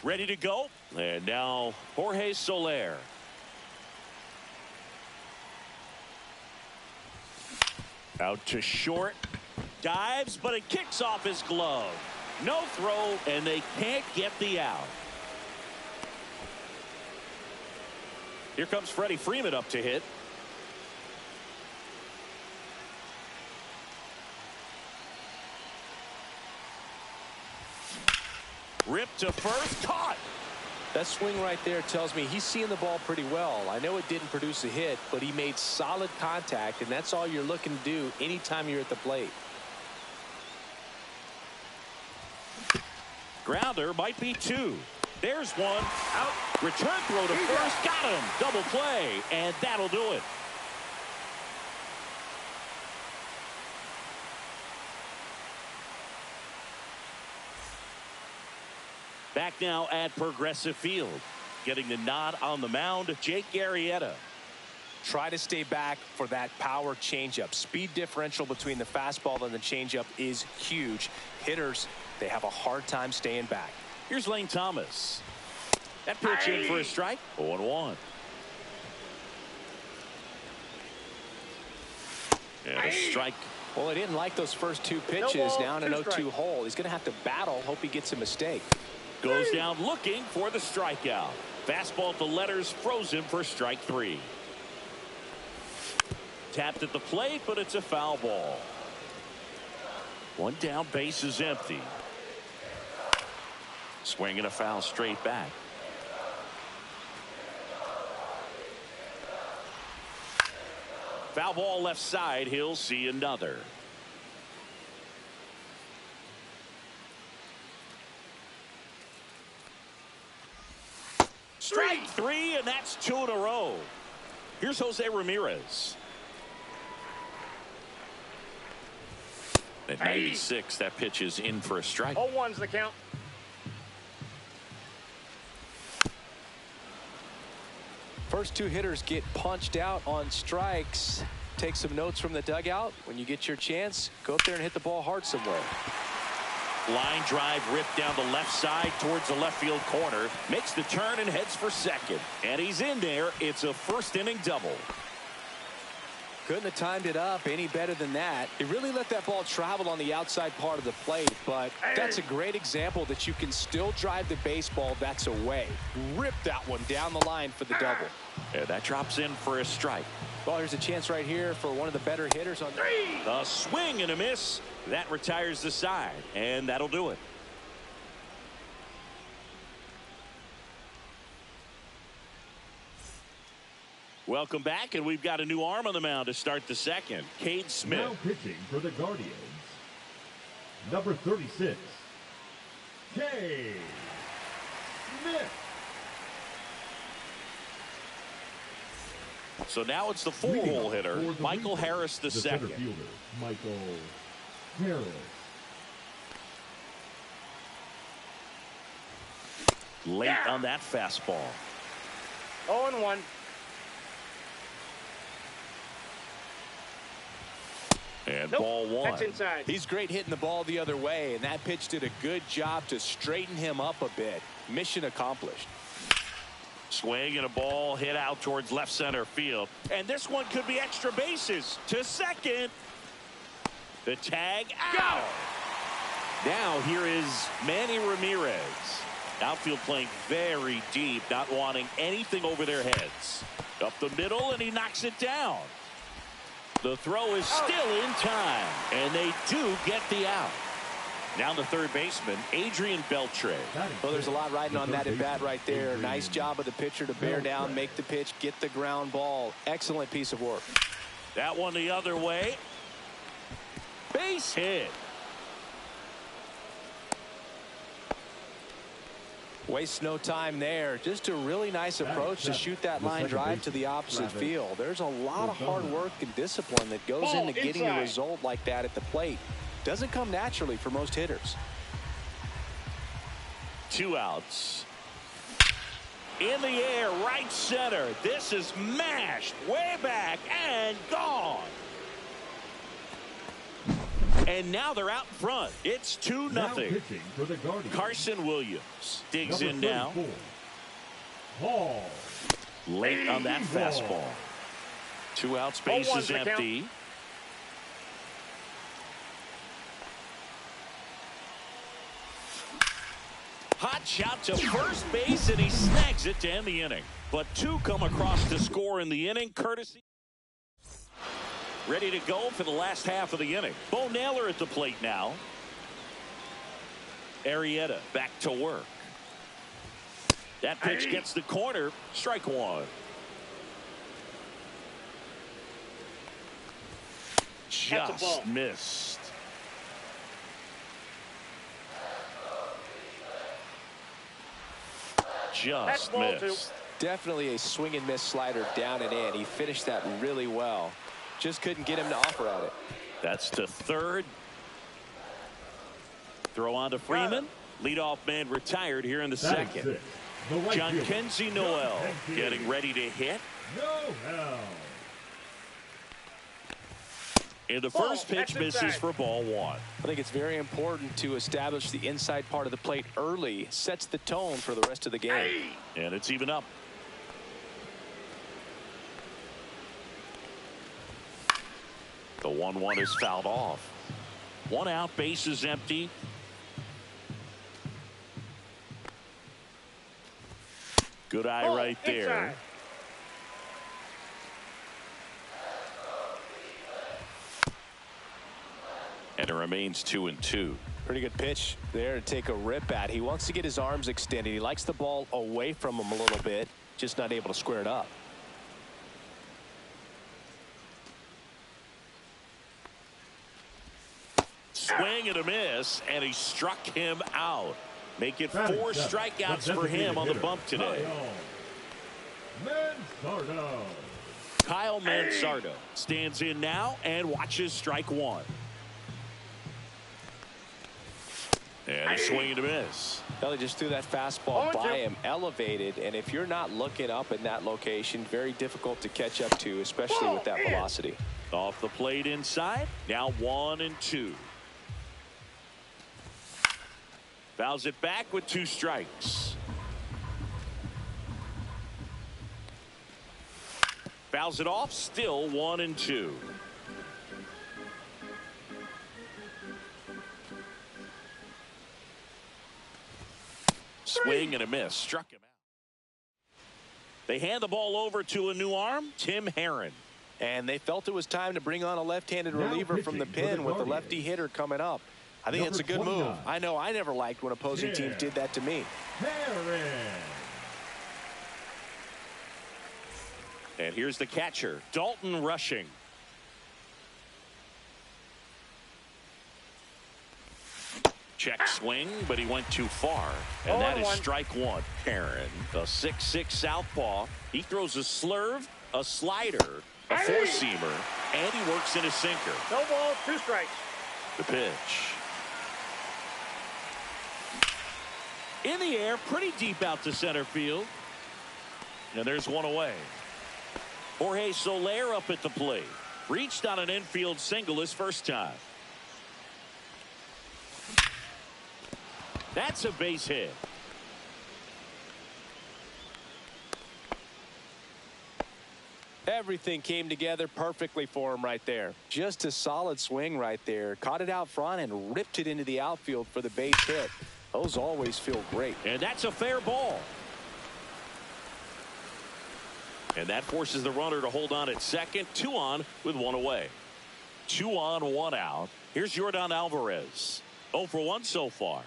Ready to go. And now Jorge Soler. Out to short. Dives, but it kicks off his glove. No throw, and they can't get the out. Here comes Freddie Freeman up to hit. Ripped to first, caught. That swing right there tells me he's seeing the ball pretty well. I know it didn't produce a hit, but he made solid contact, and that's all you're looking to do anytime you're at the plate. Grounder might be two. There's one. Out. Return throw to first. Got him. Double play, and that'll do it. Back now at Progressive Field. Getting the nod on the mound, Jake Arrieta. Try to stay back for that power changeup. Speed differential between the fastball and the changeup is huge. Hitters, they have a hard time staying back. Here's Lane Thomas. That pitch in for a strike. 0-1. And a strike. Well, he didn't like those first two pitches. Now in an 0-2 hole. He's going to have to battle. Hope he gets a mistake. Goes down looking for the strikeout. Fastball at the letters, frozen for strike three. Tapped at the plate, but it's a foul ball. One down, base is empty. Swinging a foul straight back. Foul ball left side. He'll see another. Strike three, and that's two in a row. Here's Jose Ramirez. At 96, that pitch is in for a strike. 0-1's the count. First two hitters get punched out on strikes. Take some notes from the dugout. When you get your chance, go up there and hit the ball hard somewhere. Line drive ripped down the left side towards the left field corner. Makes the turn and heads for second. And he's in there. It's a first inning double. Couldn't have timed it up any better than that. He really let that ball travel on the outside part of the plate, but that's a great example that you can still drive the baseball that's away. Rip that one down the line for the double. Yeah, that drops in for a strike. Well, there's a chance right here for one of the better hitters on a swing and a miss. That retires the side, and that'll do it. Welcome back, and we've got a new arm on the mound to start the second. Cade Smith. Now pitching for the Guardians, number 36, Cade Smith. So now it's the four-hole hitter, Michael Harris the second. Center fielder, Michael Harris. Late on that fastball. 0-1. And ball one. That's inside. He's great hitting the ball the other way, and that pitch did a good job to straighten him up a bit. Mission accomplished. Swing and a ball hit out towards left center field. And this one could be extra bases to second. The tag out. Now here is Manny Ramirez. Outfield playing very deep, not wanting anything over their heads. Up the middle, and he knocks it down. The throw is still in time, and they do get the out. Now the third baseman, Adrian Beltre. Well, there's a lot riding on that at bat right there. Nice job of the pitcher to bear down, make the pitch, get the ground ball. Excellent piece of work. That one the other way. Base hit. Wastes no time there. Just a really nice approach to shoot that line drive to the opposite field. There's a lot of hard work and discipline that goes into getting a result like that at the plate. Doesn't come naturally for most hitters. 2 outs. In the air, right center. This is mashed way back and gone. And now they're out in front. It's 2-0. Carson Williams digs in now. Hall. Late on that fastball. 2 outs, base is empty. Hot shot to first base, and he snags it to end the inning. But 2 come across to score in the inning, courtesy. Ready to go for the last half of the inning. Bo Naylor at the plate now. Arrieta back to work. That pitch gets the corner. Strike one. Just missed. Just missed. Definitely a swing and miss slider down and in. He finished that really well. Just couldn't get him to offer at it. That's to third. Throw on to Freeman. Leadoff man retired here in the second. John Kenzie Noel getting ready to hit. And the first pitch misses for ball one. I think it's very important to establish the inside part of the plate early. Sets the tone for the rest of the game. And it's even up. The 1-1 is fouled off. 1 out, base is empty. Good eye right there. And it remains 2-2. Pretty good pitch there to take a rip at. He wants to get his arms extended. He likes the ball away from him a little bit, just not able to square it up. Swing and a miss, and he struck him out. Make it 4 strikeouts for him on the bump today. Kyle Mansardo stands in now and watches strike one. And a swing and a miss. Well, he just threw that fastball by him, elevated, and if you're not looking up in that location, very difficult to catch up to, especially with that velocity. Off the plate inside. Now 1-2. Fouls it back with 2 strikes. Fouls it off, still 1-2. Swing and a miss. Struck him out. They hand the ball over to a new arm, Tim Herron. And they felt it was time to bring on a left-handed reliever from the pen with the lefty hitter coming up. I think it's a good move. I know I never liked when opposing teams did that to me. And here's the catcher, Dalton Rushing. Check swing, but he went too far. And that is strike 1. Herron, a 6'6" southpaw. He throws a slurve, a slider, a four-seamer, and he works in a sinker. No ball, 2 strikes. The pitch. In the air, pretty deep out to center field. And there's one away. Jorge Soler up at the plate. Reached on an infield single his first time. That's a base hit. Everything came together perfectly for him right there. Just a solid swing right there. Caught it out front and ripped it into the outfield for the base hit. Those always feel great. And that's a fair ball. And that forces the runner to hold on at second. 2 on with 1 away. 2 on, 1 out. Here's Yordan Alvarez. 0 for 1 so far.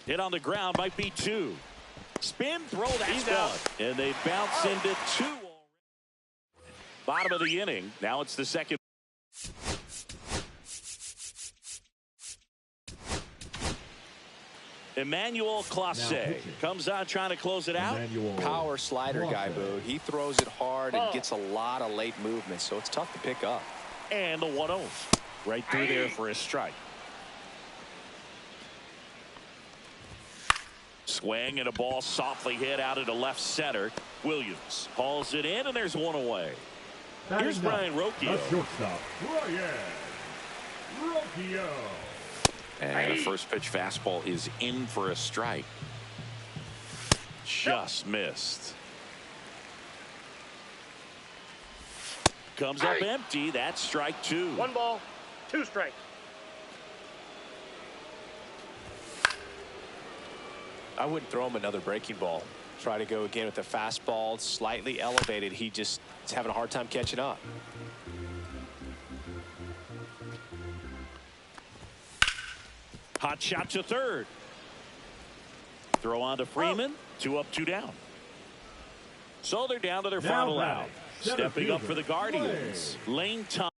Hit on the ground, might be 2. Spin, throw, that's out. And they bounce into 2 already. Bottom of the inning. Now it's the second. Emmanuel Clase comes on trying to close it out. Power slider guy, Boo. He throws it hard and gets a lot of late movement, so it's tough to pick up. And the 1-0. Right through there for a strike. Swing and a ball softly hit out into left center. Williams hauls it in, and there's 1 away. Here's Brian Rocchio. Shortstop, Brian Rocchio. And a first pitch fastball is in for a strike. Just missed. Comes up empty. That's strike 2. 1 ball, 2 strikes. I wouldn't throw him another breaking ball. Try to go again with the fastball, slightly elevated. He just is having a hard time catching up. Hot shot to third. Throw on to Freeman. 2 up, 2 down. So they're down to their final out. Stepping up for the Guardians, Lane Thomas.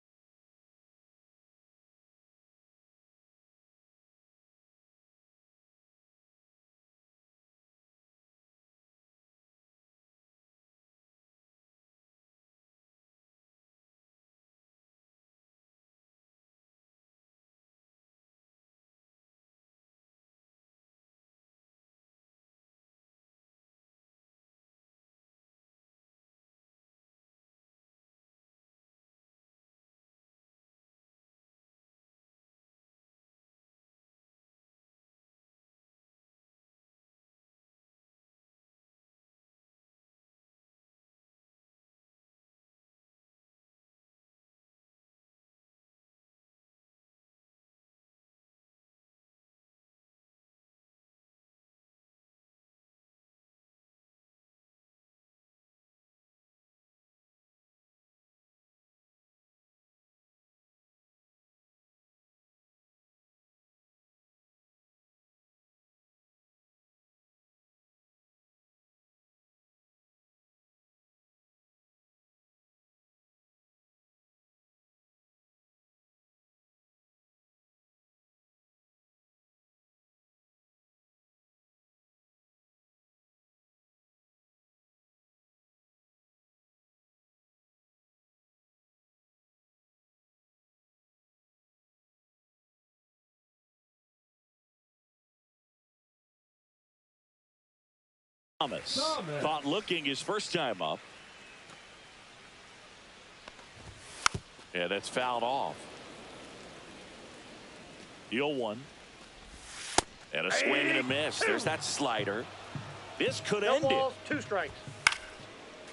Thomas caught looking his first time up. Yeah, that's fouled off. The 0-1. And a swing and a miss. There's that slider. This could No end balls, it. 2 strikes.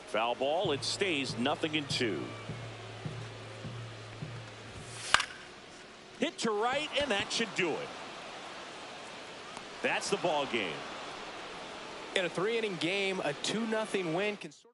Foul ball. It stays 0-2. Hit to right, and that should do it. That's the ball game. In a 3-inning game, a 2-0 win can sort of.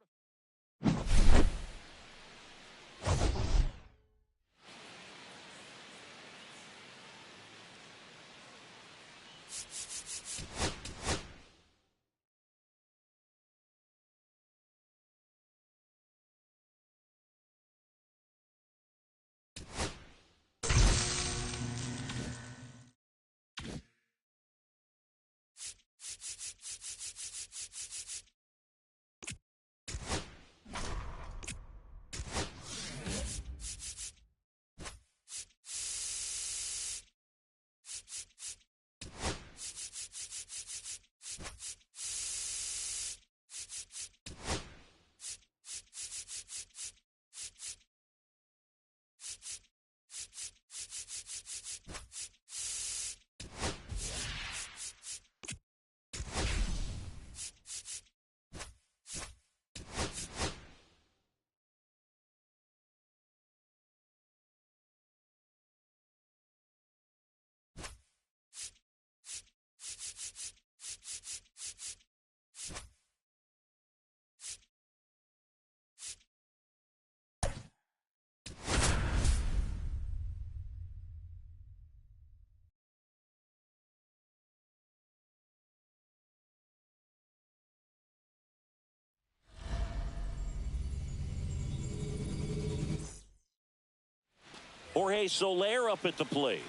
Jorge Soler up at the plate.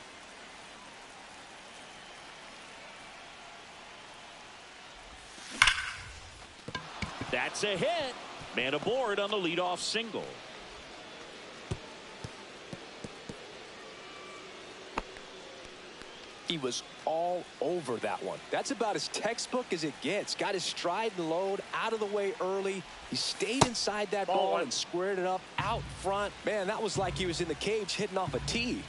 That's a hit. Man aboard on the leadoff single. He was all over that one. That's about as textbook as it gets. Got his stride and load out of the way early. He stayed inside that ball and squared it up out front. Man, that was like he was in the cage hitting off a tee.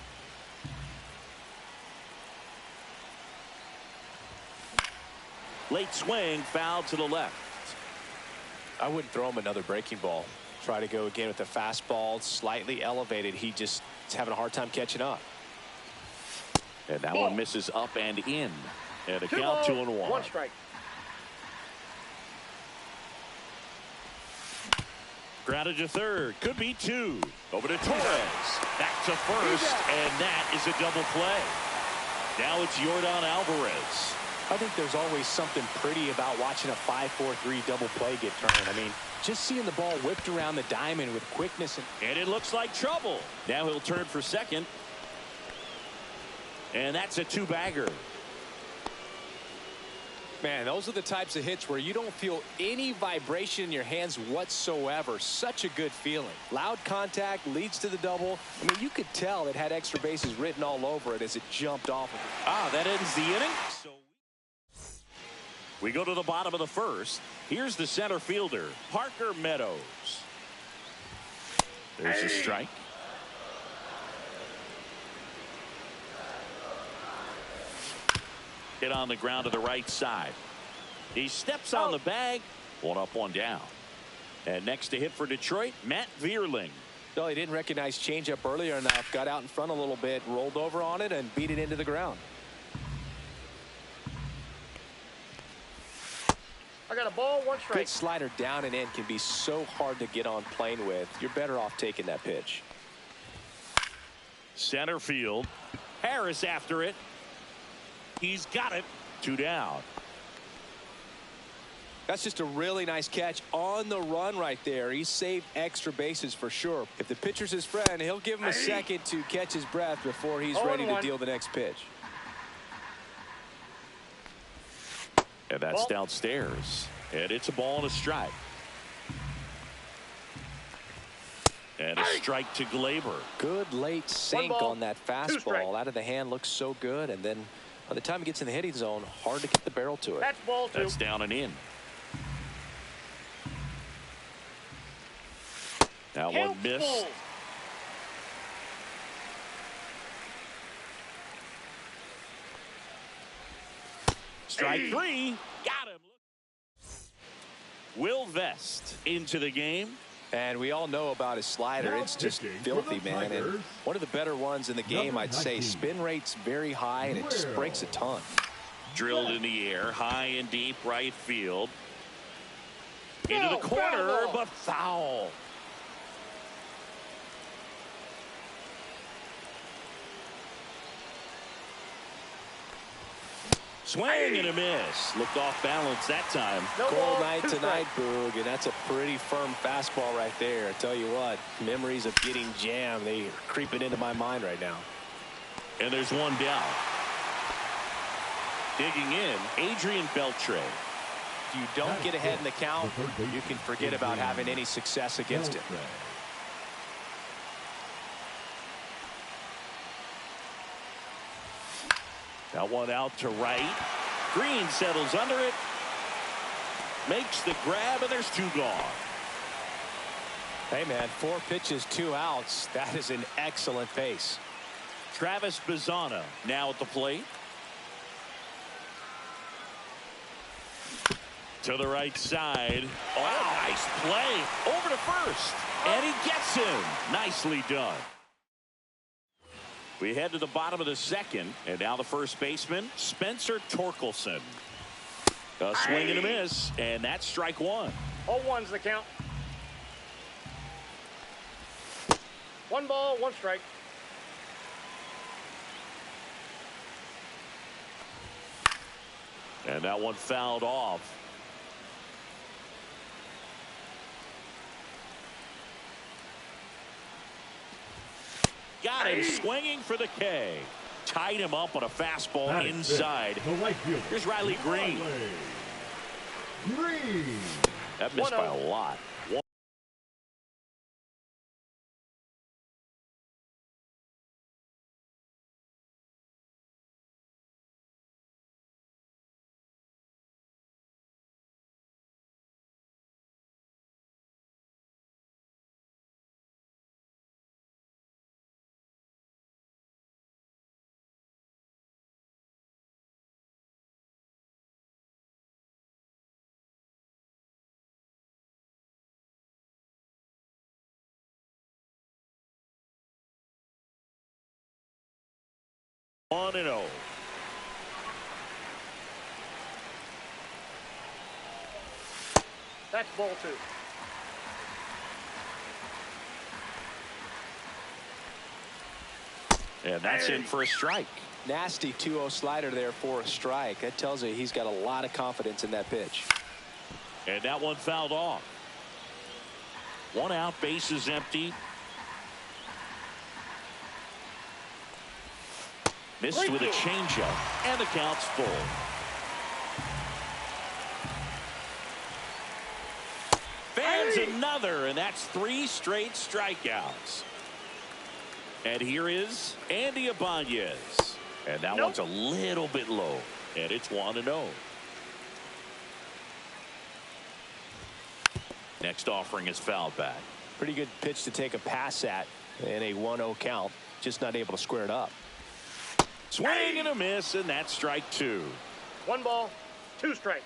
Late swing, foul to the left. I wouldn't throw him another breaking ball. Try to go again with the fastball, slightly elevated. He just is having a hard time catching up. And that one misses up and in. And a 2 count, balls, 2-1. 1 strike. Grounded to third. Could be 2. Over to Torres. Back to first. And that is a double play. Now it's Yordan Alvarez. I think there's always something pretty about watching a 5-4-3 double play get turned. I mean, just seeing the ball whipped around the diamond with quickness. And it looks like trouble. Now he'll turn for second. And that's a 2-bagger. Man, those are the types of hits where you don't feel any vibration in your hands whatsoever. Such a good feeling. Loud contact leads to the double. I mean, you could tell it had extra bases written all over it as it jumped off of it. That ends the inning. So we go to the bottom of the first. Here's the center fielder, Parker Meadows. There's a strike. Hit on the ground to the right side. He steps on the bag. 1 up, 1 down. And next to hit for Detroit, Matt Vierling. No, he didn't recognize changeup earlier enough. Got out in front a little bit, rolled over on it, and beat it into the ground. I got a ball, 1 strike. Good slider down and in can be so hard to get on plane with. You're better off taking that pitch. Center field. Harris after it. He's got it. 2 down. That's just a really nice catch on the run right there. He saved extra bases for sure. If the pitcher's his friend, he'll give him a second to catch his breath before he's ready to deal the next pitch. And that's downstairs. And it's a ball and a strike. And a strike to Glaber. Good late sink on that fastball. Out of the hand, looks so good. And then by the time he gets in the hitting zone, hard to get the barrel to it. That's ball 2. That's down and in. That one missed. Strike three. Got him. Will Vest into the game. And we all know about his slider. It's just filthy, man. And one of the better ones in the game, I'd say. Spin rate's very high, and it just breaks a ton. Drilled in the air, high and deep right field. Into the corner, but foul. Swing and a miss. Looked off balance that time. Cold night tonight, Boog, and that's a pretty firm fastball right there. I tell you what, memories of getting jammed, they are creeping into my mind right now. And there's one down. Digging in, Adrian Beltre. If you don't get ahead in the count, you can forget about having any success against it. That one out to right. Green settles under it. Makes the grab, and there's two gone. Hey, man, 4 pitches, 2 outs. That is an excellent pace. Travis Bazzana now at the plate. To the right side. Oh, nice play. Over to first. And he gets him. Nicely done. We head to the bottom of the second, and now the first baseman, Spencer Torkelson. A swing and a miss, and that's strike one. 0-1's the count. 1 ball, 1 strike. And that one fouled off. Got him swinging for the K. Tied him up on a fastball inside. Here's Riley Green. That missed by a lot. On and 0. That's ball 2. And that's in for a strike. Nasty 2-0 slider there for a strike. That tells you he's got a lot of confidence in that pitch. And that one fouled off. 1 out, bases empty. Missed with a changeup, and the count's full. Fans another, and that's 3 straight strikeouts. And here is Andy Ibanez. And that one's a little bit low, and it's 1-0. Next offering is fouled back. Pretty good pitch to take a pass at in a 1-0 count. Just not able to square it up. Swing and a miss, and that's strike 2. 1 ball, 2 strikes.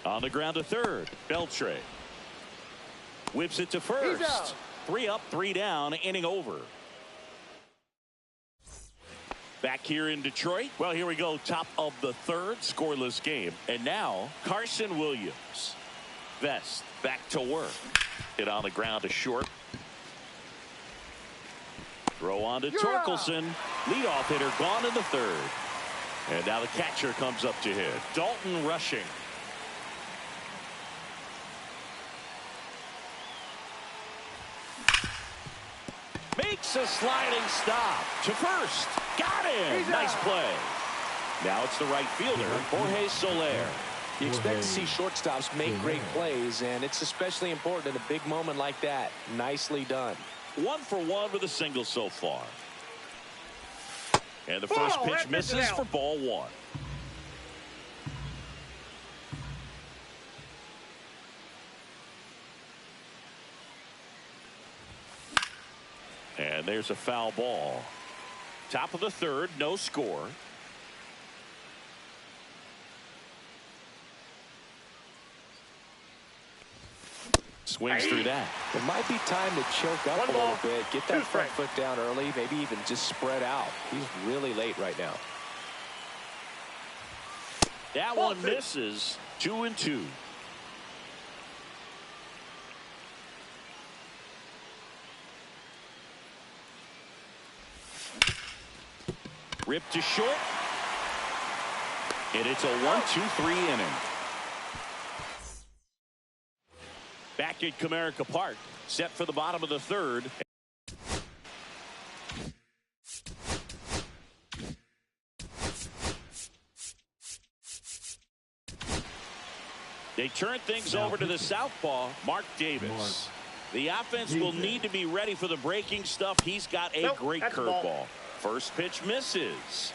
On the ground to third, Beltre. Whips it to first. 3 up, 3 down, inning over. Back here in Detroit. Well, here we go. Top of the third, scoreless game. And now, Carson Williams. Vest back to work. Hit on the ground to short. Throw on to Torkelson. Leadoff hitter gone in the third. And now the catcher comes up to hit. Dalton rushing. Makes a sliding stop to first. Got him. Nice play. Now it's the right fielder, Jorge Soler. You expect to see shortstops make great plays, and it's especially important in a big moment like that. Nicely done. 1 for 1 with a single so far. And the first pitch misses for ball 1. And there's a foul ball. Top of the third, no score. Swings through that. It might be time to choke up a little bit, get that front foot down early, maybe even just spread out. He's really late right now. That one misses. 2-2. Ripped to short. And it's a 1-2-3 inning. Back at Comerica Park, set for the bottom of the third. They turn things over to the southpaw, Mark Davis. The offense will need to be ready for the breaking stuff. He's got a great curveball. First pitch misses.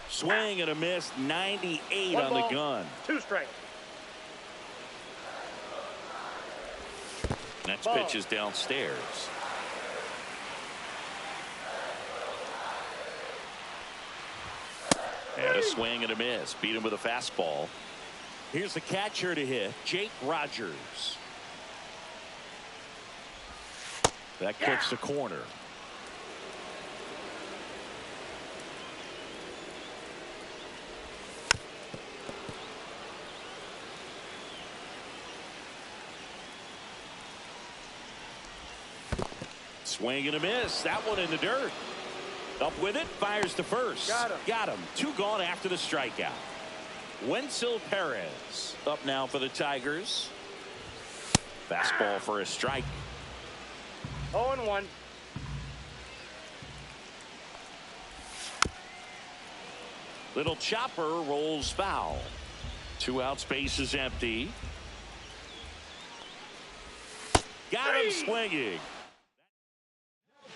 Swing and a miss, 98 on the gun. 2 strikes. Next pitch is downstairs. And a swing and a miss. Beat him with a fastball. Here's the catcher to hit, Jake Rogers. That clips the corner. Swing and a miss. That one in the dirt. Up with it. Fires to first. Got him. 2 gone after the strikeout. Wenzel Perez up now for the Tigers. Fastball for a strike. 0-1. Little chopper rolls foul. 2 outs, base is empty. Got him swinging.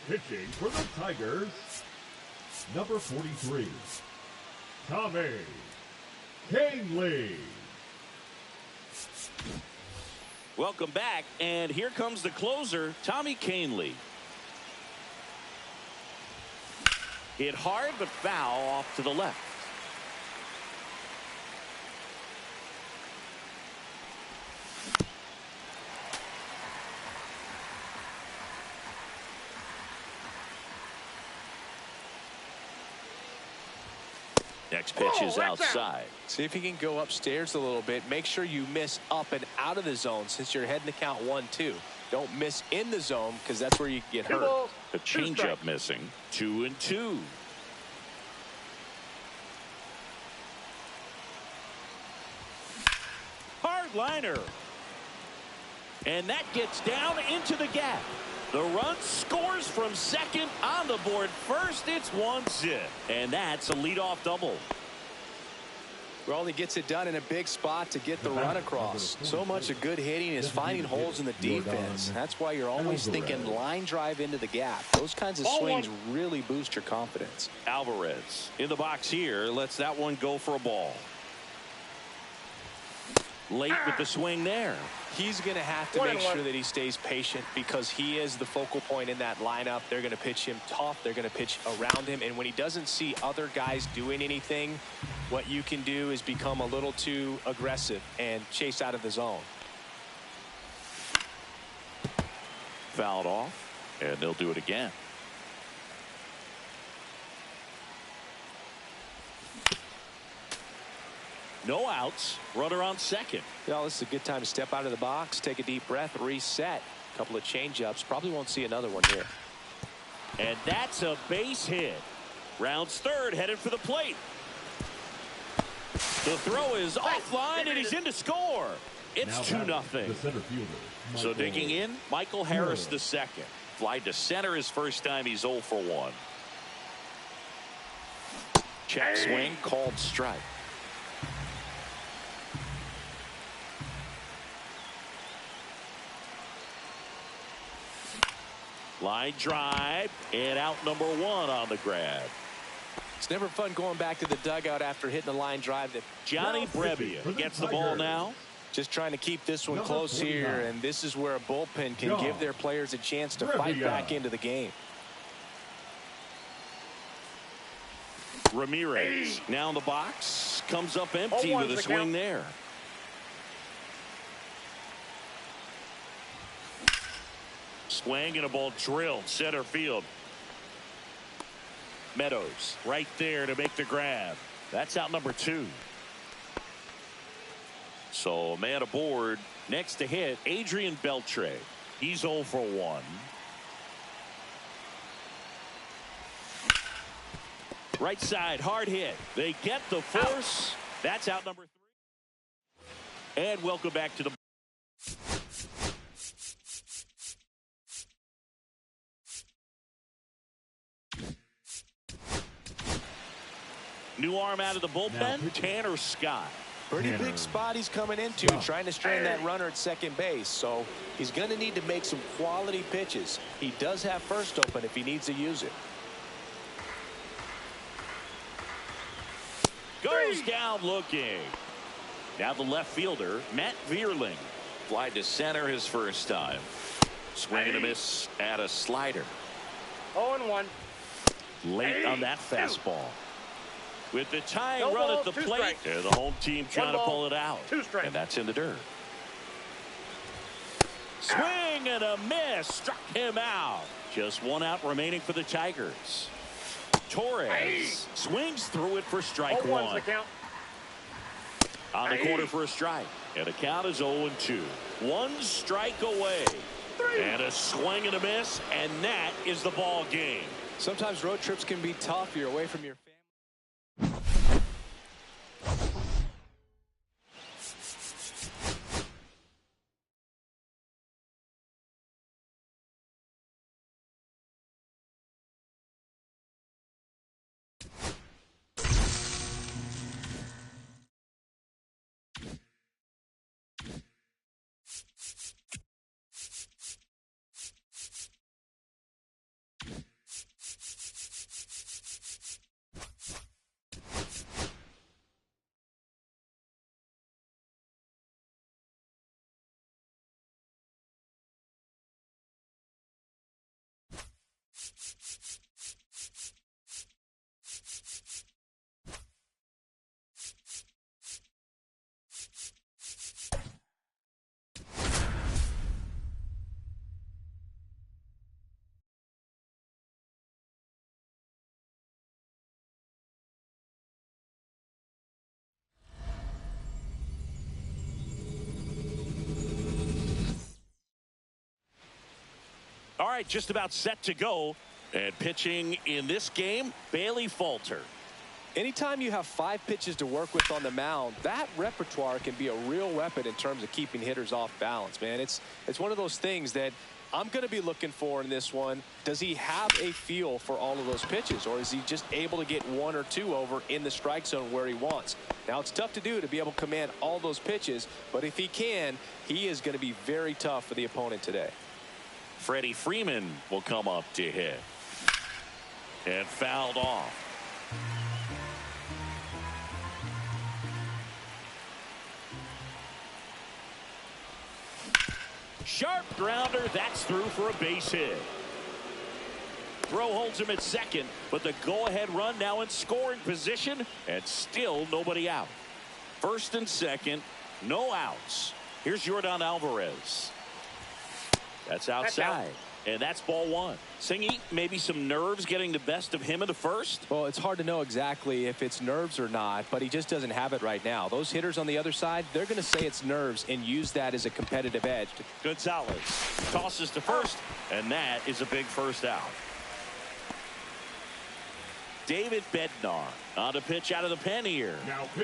Pitching for the Tigers, number 43, Tommy Kahnle. Welcome back, and here comes the closer, Tommy Kahnle. Hit hard but foul off to the left. Next pitch is outside. See if you can go upstairs a little bit. Make sure you miss up and out of the zone since you're heading to count 1-2. Don't miss in the zone because that's where you get hurt. The changeup missing. 2-2. Hard liner. And that gets down into the gap. The run scores from second, on the board first. It's 1-0. And that's a leadoff double. Well, he gets it done in a big spot to get the run across. So much of good hitting is finding holes in the defense. That's why you're always thinking line drive into the gap. Those kinds of swings really boost your confidence. Alvarez in the box here. Lets that one go for a ball. Late with the swing there. He's going to have to make sure that he stays patient because he is the focal point in that lineup. They're going to pitch him tough. They're going to pitch around him. And when he doesn't see other guys doing anything, what you can do is become a little too aggressive and chase out of the zone. Fouled off, and they'll do it again. No outs. Runner on second. Yeah, this is a good time to step out of the box, take a deep breath, reset. A couple of changeups. Probably won't see another one here. And that's a base hit. Rounds third, headed for the plate. The throw is offline, and he's in to score. It's 2-0. So digging in, Michael Harris the second. Fly to center his first time. He's 0 for 1. Check swing, called strike. Line drive, and out number 1 on the grab. It's never fun going back to the dugout after hitting a line drive. That Johnny Brebbia gets the ball now. Just trying to keep this one close here, and this is where a bullpen can give their players a chance to fight back into the game. Ramirez now in the box, comes up empty with a swing there. Swing and a ball drilled center field. Meadows right there to make the grab. That's out number 2. So man aboard. Next to hit, Adrian Beltre. He's 0 for 1. Right side, hard hit. They get the force. That's out number 3. And welcome back to the new arm out of the bullpen, Tanner Scott. Pretty big spot he's coming into, trying to strand that runner at second base. So he's going to need to make some quality pitches. He does have first open if he needs to use it. Goes down looking. Now the left fielder, Matt Vierling. Fly to center his first time. Swing and a miss at a slider. 0-1. Late on that fastball. With the tying run at the plate, the home team trying to pull it out. And that's in the dirt. Swing and a miss. Struck him out. Just 1 out remaining for the Tigers. Torres swings through it for strike 1. On the corner for a strike. And the count is 0-2. 1 strike away. And a swing and a miss. And that is the ball game. Sometimes road trips can be tough. You're away from your family. All right, just about set to go. And pitching in this game, Bailey Falter. Anytime you have 5 pitches to work with on the mound, that repertoire can be a real weapon in terms of keeping hitters off balance, man. It's one of those things that I'm going to be looking for in this one. Does he have a feel for all of those pitches, or is he just able to get 1 or 2 over in the strike zone where he wants? Now, it's tough to do to be able to command all those pitches, but if he can, he is going to be very tough for the opponent today. Freddie Freeman will come up to hit. And fouled off. Sharp grounder. That's through for a base hit. Throw holds him at second, but the go-ahead run now in scoring position, and still nobody out. First and second, no outs. Here's Yordan Alvarez. That's outside. And that's ball 1. Singy, maybe some nerves getting the best of him in the first? Well, it's hard to know exactly if it's nerves or not, but he just doesn't have it right now. Those hitters on the other side, they're going to say it's nerves and use that as a competitive edge. Gonzalez tosses to first, and that is a big first out. David Bednar on a pitch out of the pen here.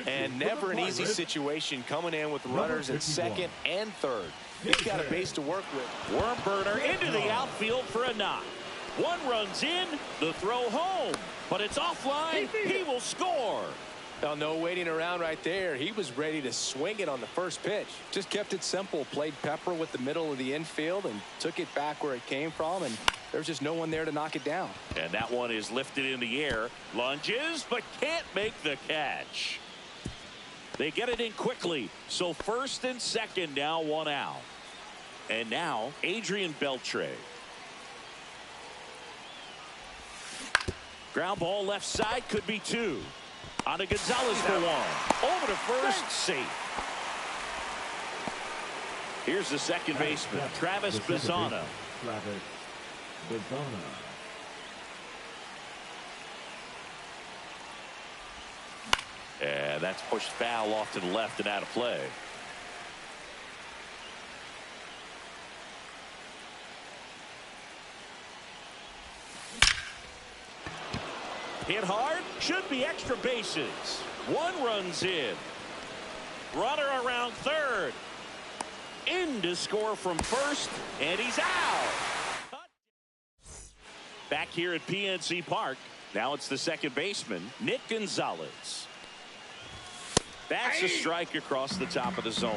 And never an easy situation coming in with runners at second and third. He's got a base to work with. Worm burner into the outfield for a knock. 1 runs in, the throw home, but it's offline. He will score. Well, no waiting around right there. He was ready to swing it on the first pitch. Just kept it simple. Played pepper with the middle of the infield and took it back where it came from. And there's just no one there to knock it down. And that one is lifted in the air. Lunges, but can't make the catch. They get it in quickly. So first and second, now one out. And now Adrian Beltre. Ground ball left side, could be two. On to Gonzalez for one. Over to first, safe. Here's the second baseman, Travis Bazzana. Travis Bazzana. And that's pushed foul off to the left and out of play. Hit hard, should be extra bases. One runs in. Runner around third. In to score from first, and he's out. Back here at PNC Park, now it's the second baseman, Nick Gonzalez. That's a strike across the top of the zone.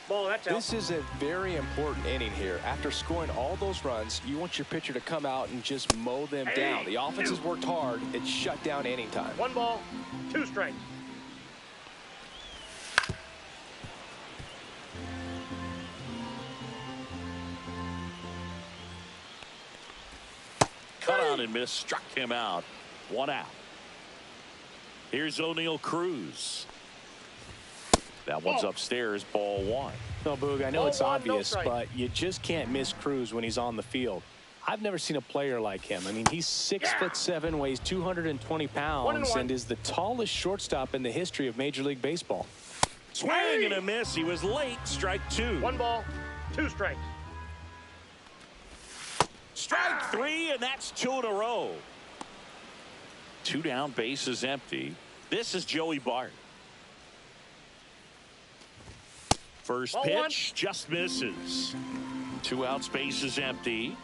Ball, that's out. This is a very important inning here. After scoring all those runs, you want your pitcher to come out and just mow them down. The offense has worked hard. It's shut down inning time. 1 ball, 2 strikes. Cut on and miss, struck him out. 1 out. Here's O'Neal Cruz. That one's upstairs, ball 1. No, Boog, I know it's obvious, but you just can't miss Cruz when he's on the field. I've never seen a player like him. I mean, he's 6'7", weighs 220 pounds, and is the tallest shortstop in the history of Major League Baseball. Swing and a miss. He was late. Strike 2. 1 ball, 2 strikes. Strike 3, and that's 2 in a row. 2 down, bases empty. This is Joey Bart. First Ball pitch just misses. 2 outs, bases empty.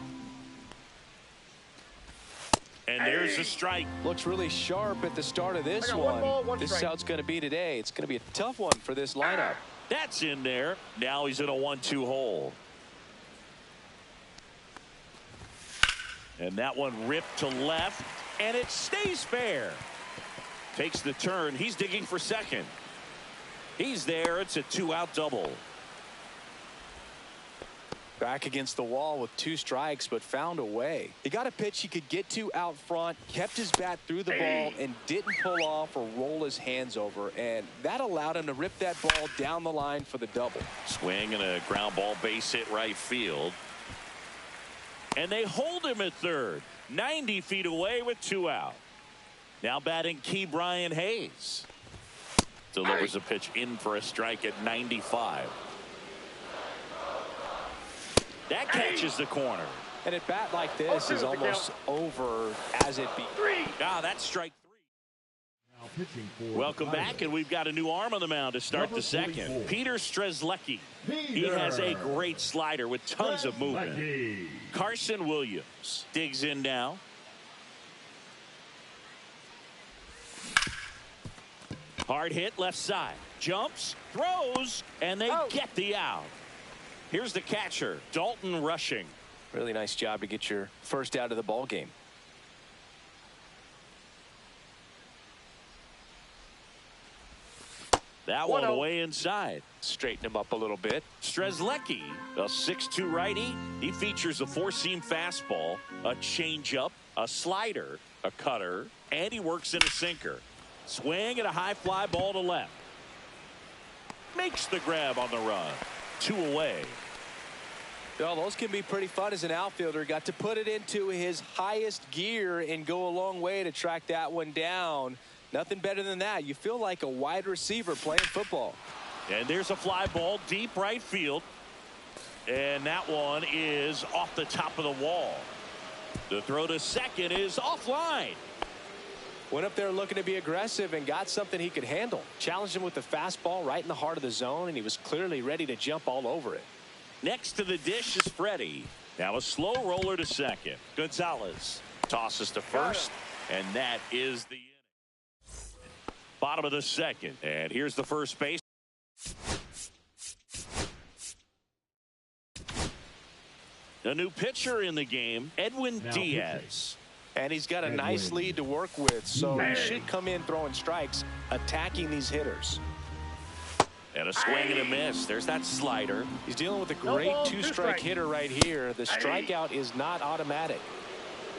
And there's a strike. Looks really sharp at the start of this one. 1 ball, 1 this strike. is how it's going to be today. It's going to be a tough one for this lineup. That's in there. Now he's in a 1-2 hole. And that one ripped to left, and it stays fair. Takes the turn. He's digging for second. He's there. It's a 2-out double. Back against the wall with 2 strikes, but found a way. He got a pitch he could get to out front, kept his bat through the ball, and didn't pull off or roll his hands over. And that allowed him to rip that ball down the line for the double. Swing and a ground ball, base hit right field. And they hold him at third. 90 feet away with 2 out. Now batting Key Brian Hayes. Delivers a pitch in for a strike at 95. That catches the corner. And a bat like this is almost over as it be. Ah, that's strike 3. Now pitching for Welcome back, and we've got a new arm on the mound to start the second. 44. Peter Strzelecki. He has a great slider with tons of movement. Carson Williams digs in now. Hard hit left side. Jumps, throws, and they get the out. Here's the catcher, Dalton Rushing. Really nice job to get your first out of the ball game. That one away inside. Straighten him up a little bit. Strzelecki, a 6'2" righty. He features a 4-seam fastball, a changeup, a slider, a cutter, and he works in a sinker. Swing and a high fly ball to left. Makes the grab on the run. 2 away. Well, those can be pretty fun as an outfielder. Got to put it into his highest gear and go a long way to track that one down. Nothing better than that. You feel like a wide receiver playing football. And there's a fly ball deep right field. And that one is off the top of the wall. The throw to second is offline. Went up there looking to be aggressive and got something he could handle. Challenged him with the fastball right in the heart of the zone, and he was clearly ready to jump all over it. Next to the dish is Freddie. Now a slow roller to second. Gonzalez Tosses to first, and that is the inning. Bottom of the second, and here's the first base. A new pitcher in the game, Edwin Diaz. And he's got a nice lead to work with, so he should come in throwing strikes, attacking these hitters. And a swing and a miss. There's that slider. He's dealing with a great two-strike hitter right here. The strikeout is not automatic.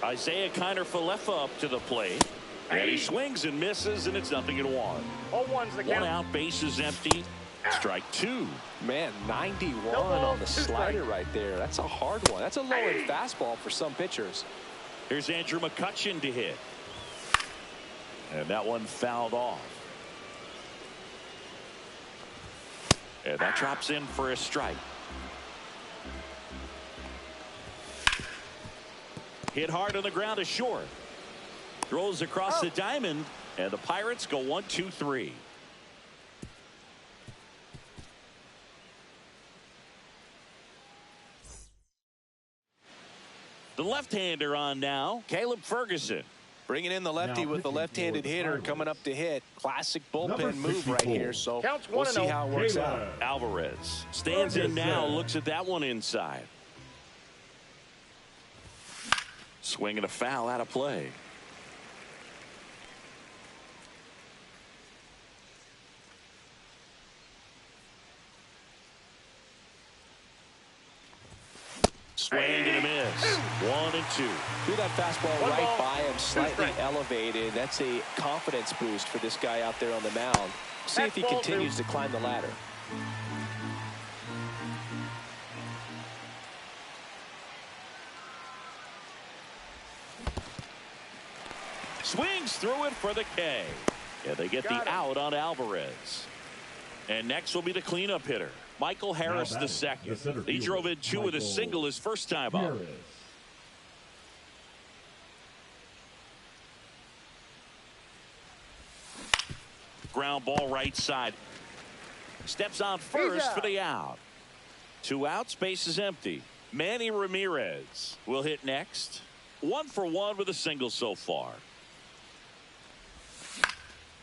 Isaiah Kiner-Falefa up to the plate. And he swings and misses, and it's 0-1. 0-1's the count. 1 out, base is empty. Strike 2. Man, 91 on the slider right there. That's a hard one. That's a low-end fastball for some pitchers. Here's Andrew McCutchen to hit. And that one fouled off. And that drops in for a strike. Hit hard on the ground to short. Throws across the diamond, and the Pirates go 1-2-3. The left-hander on now, Caleb Ferguson. Bringing in the lefty with the left-handed hitter coming up to hit. Classic bullpen move right here, so we'll see how it works out. Alvarez stands in now, looks at that one inside. Swing and a foul out of play. Swing and a miss. 1-2. Threw that fastball right by him, slightly elevated. That's a confidence boost for this guy out there on the mound. See if he continues to climb the ladder. Swings through it for the K. Yeah, they get the out on Alvarez. And next will be the cleanup hitter, Michael Harris II. He drove in 2 with a single his first time up. Ground ball right side. Steps on first for the out. 2 outs, base is empty. Manny Ramirez will hit next. 1 for 1 with a single so far.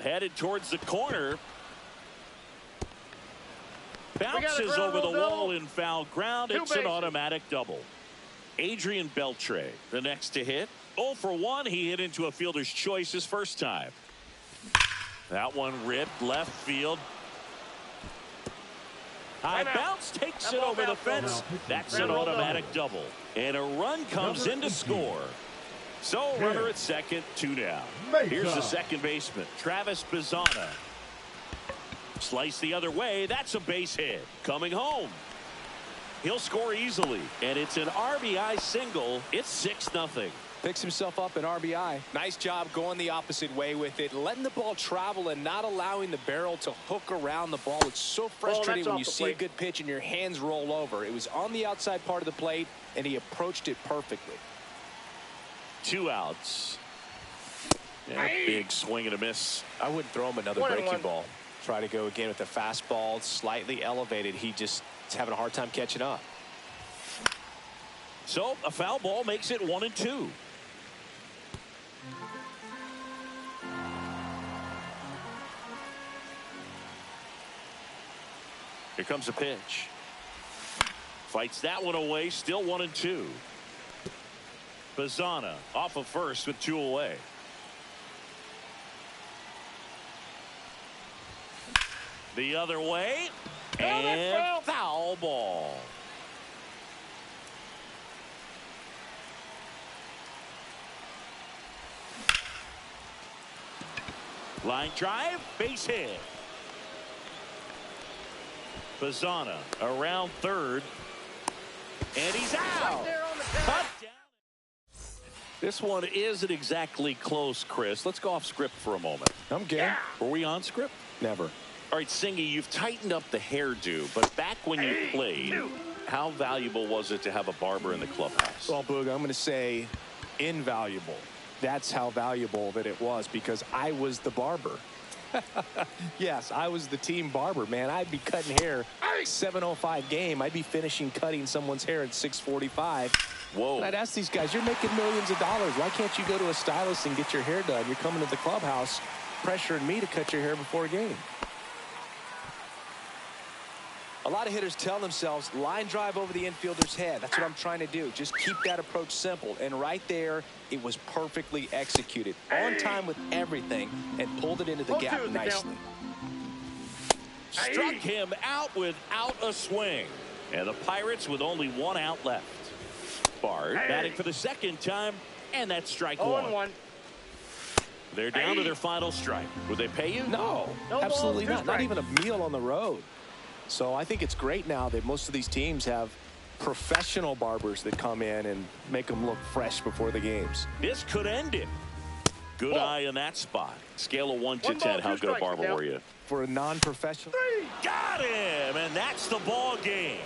Headed towards the corner. Bounces over the wall in foul ground. It's an automatic double. Adrian Beltre, the next to hit. 0 for 1. He hit into a fielder's choice his first time. That one ripped left field. High bounce takes it over the fence. That's an automatic double. And a run comes in to score. So runner at second, 2 down. Here's the second baseman, Travis Bazzana. Slice the other way. That's a base hit. Coming home. He'll score easily. And it's an RBI single. It's 6-0. Picks himself up an RBI. Nice job going the opposite way with it. Letting the ball travel and not allowing the barrel to hook around the ball. It's so frustrating when you see a good pitch and your hands roll over. It was on the outside part of the plate, and he approached it perfectly. 2 outs. And a big swing and a miss. I wouldn't throw him another breaking ball. Try to go again with the fastball, slightly elevated. He just is having a hard time catching up. So a foul ball makes it 1-2. Here comes a pitch. Fights that one away. Still 1-2. Bazzana off of first with 2 away. The other way. And foul ball. Line drive. Base hit. Bazzana around third. And he's out. Cut down. This one isn't exactly close, Chris. Let's go off script for a moment. I'm game. Were we on script? Never. All right, Singy, you've tightened up the hairdo, but back when you played, how valuable was it to have a barber in the clubhouse? Well, Boog, I'm going to say invaluable. That's how valuable that it was, because I was the barber. Yes, I was the team barber, man. I'd be cutting hair 7:05 game. I'd be finishing cutting someone's hair at 6:45. Whoa. And I'd ask these guys, you're making millions of dollars. Why can't you go to a stylist and get your hair done? You're coming to the clubhouse pressuring me to cut your hair before a game. A lot of hitters tell themselves, line drive over the infielder's head. That's what I'm trying to do. Just keep that approach simple. And right there, it was perfectly executed. On time with everything, and pulled it into the gap nicely. Struck him out without a swing. And the Pirates with only 1 out left. Bard batting for the second time, and that's strike 1. They're down to their final strike. Would they pay you? No, absolutely not. Not even a meal on the road. So I think it's great now that most of these teams have professional barbers that come in and make them look fresh before the games. This could end it. Good eye in that spot. Scale of 1 to 10. How good a barber were you? For a non-professional. Got him, and that's the ball game.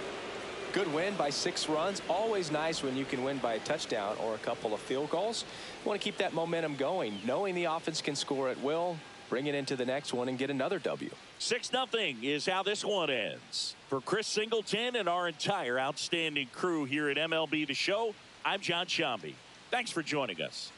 Good win by 6 runs. Always nice when you can win by a touchdown or a couple of field goals. You want to keep that momentum going, knowing the offense can score at will. Bring it into the next one and get another W. 6-0 is how this one ends. For Chris Singleton and our entire outstanding crew here at MLB The Show, I'm John Shambi. Thanks for joining us.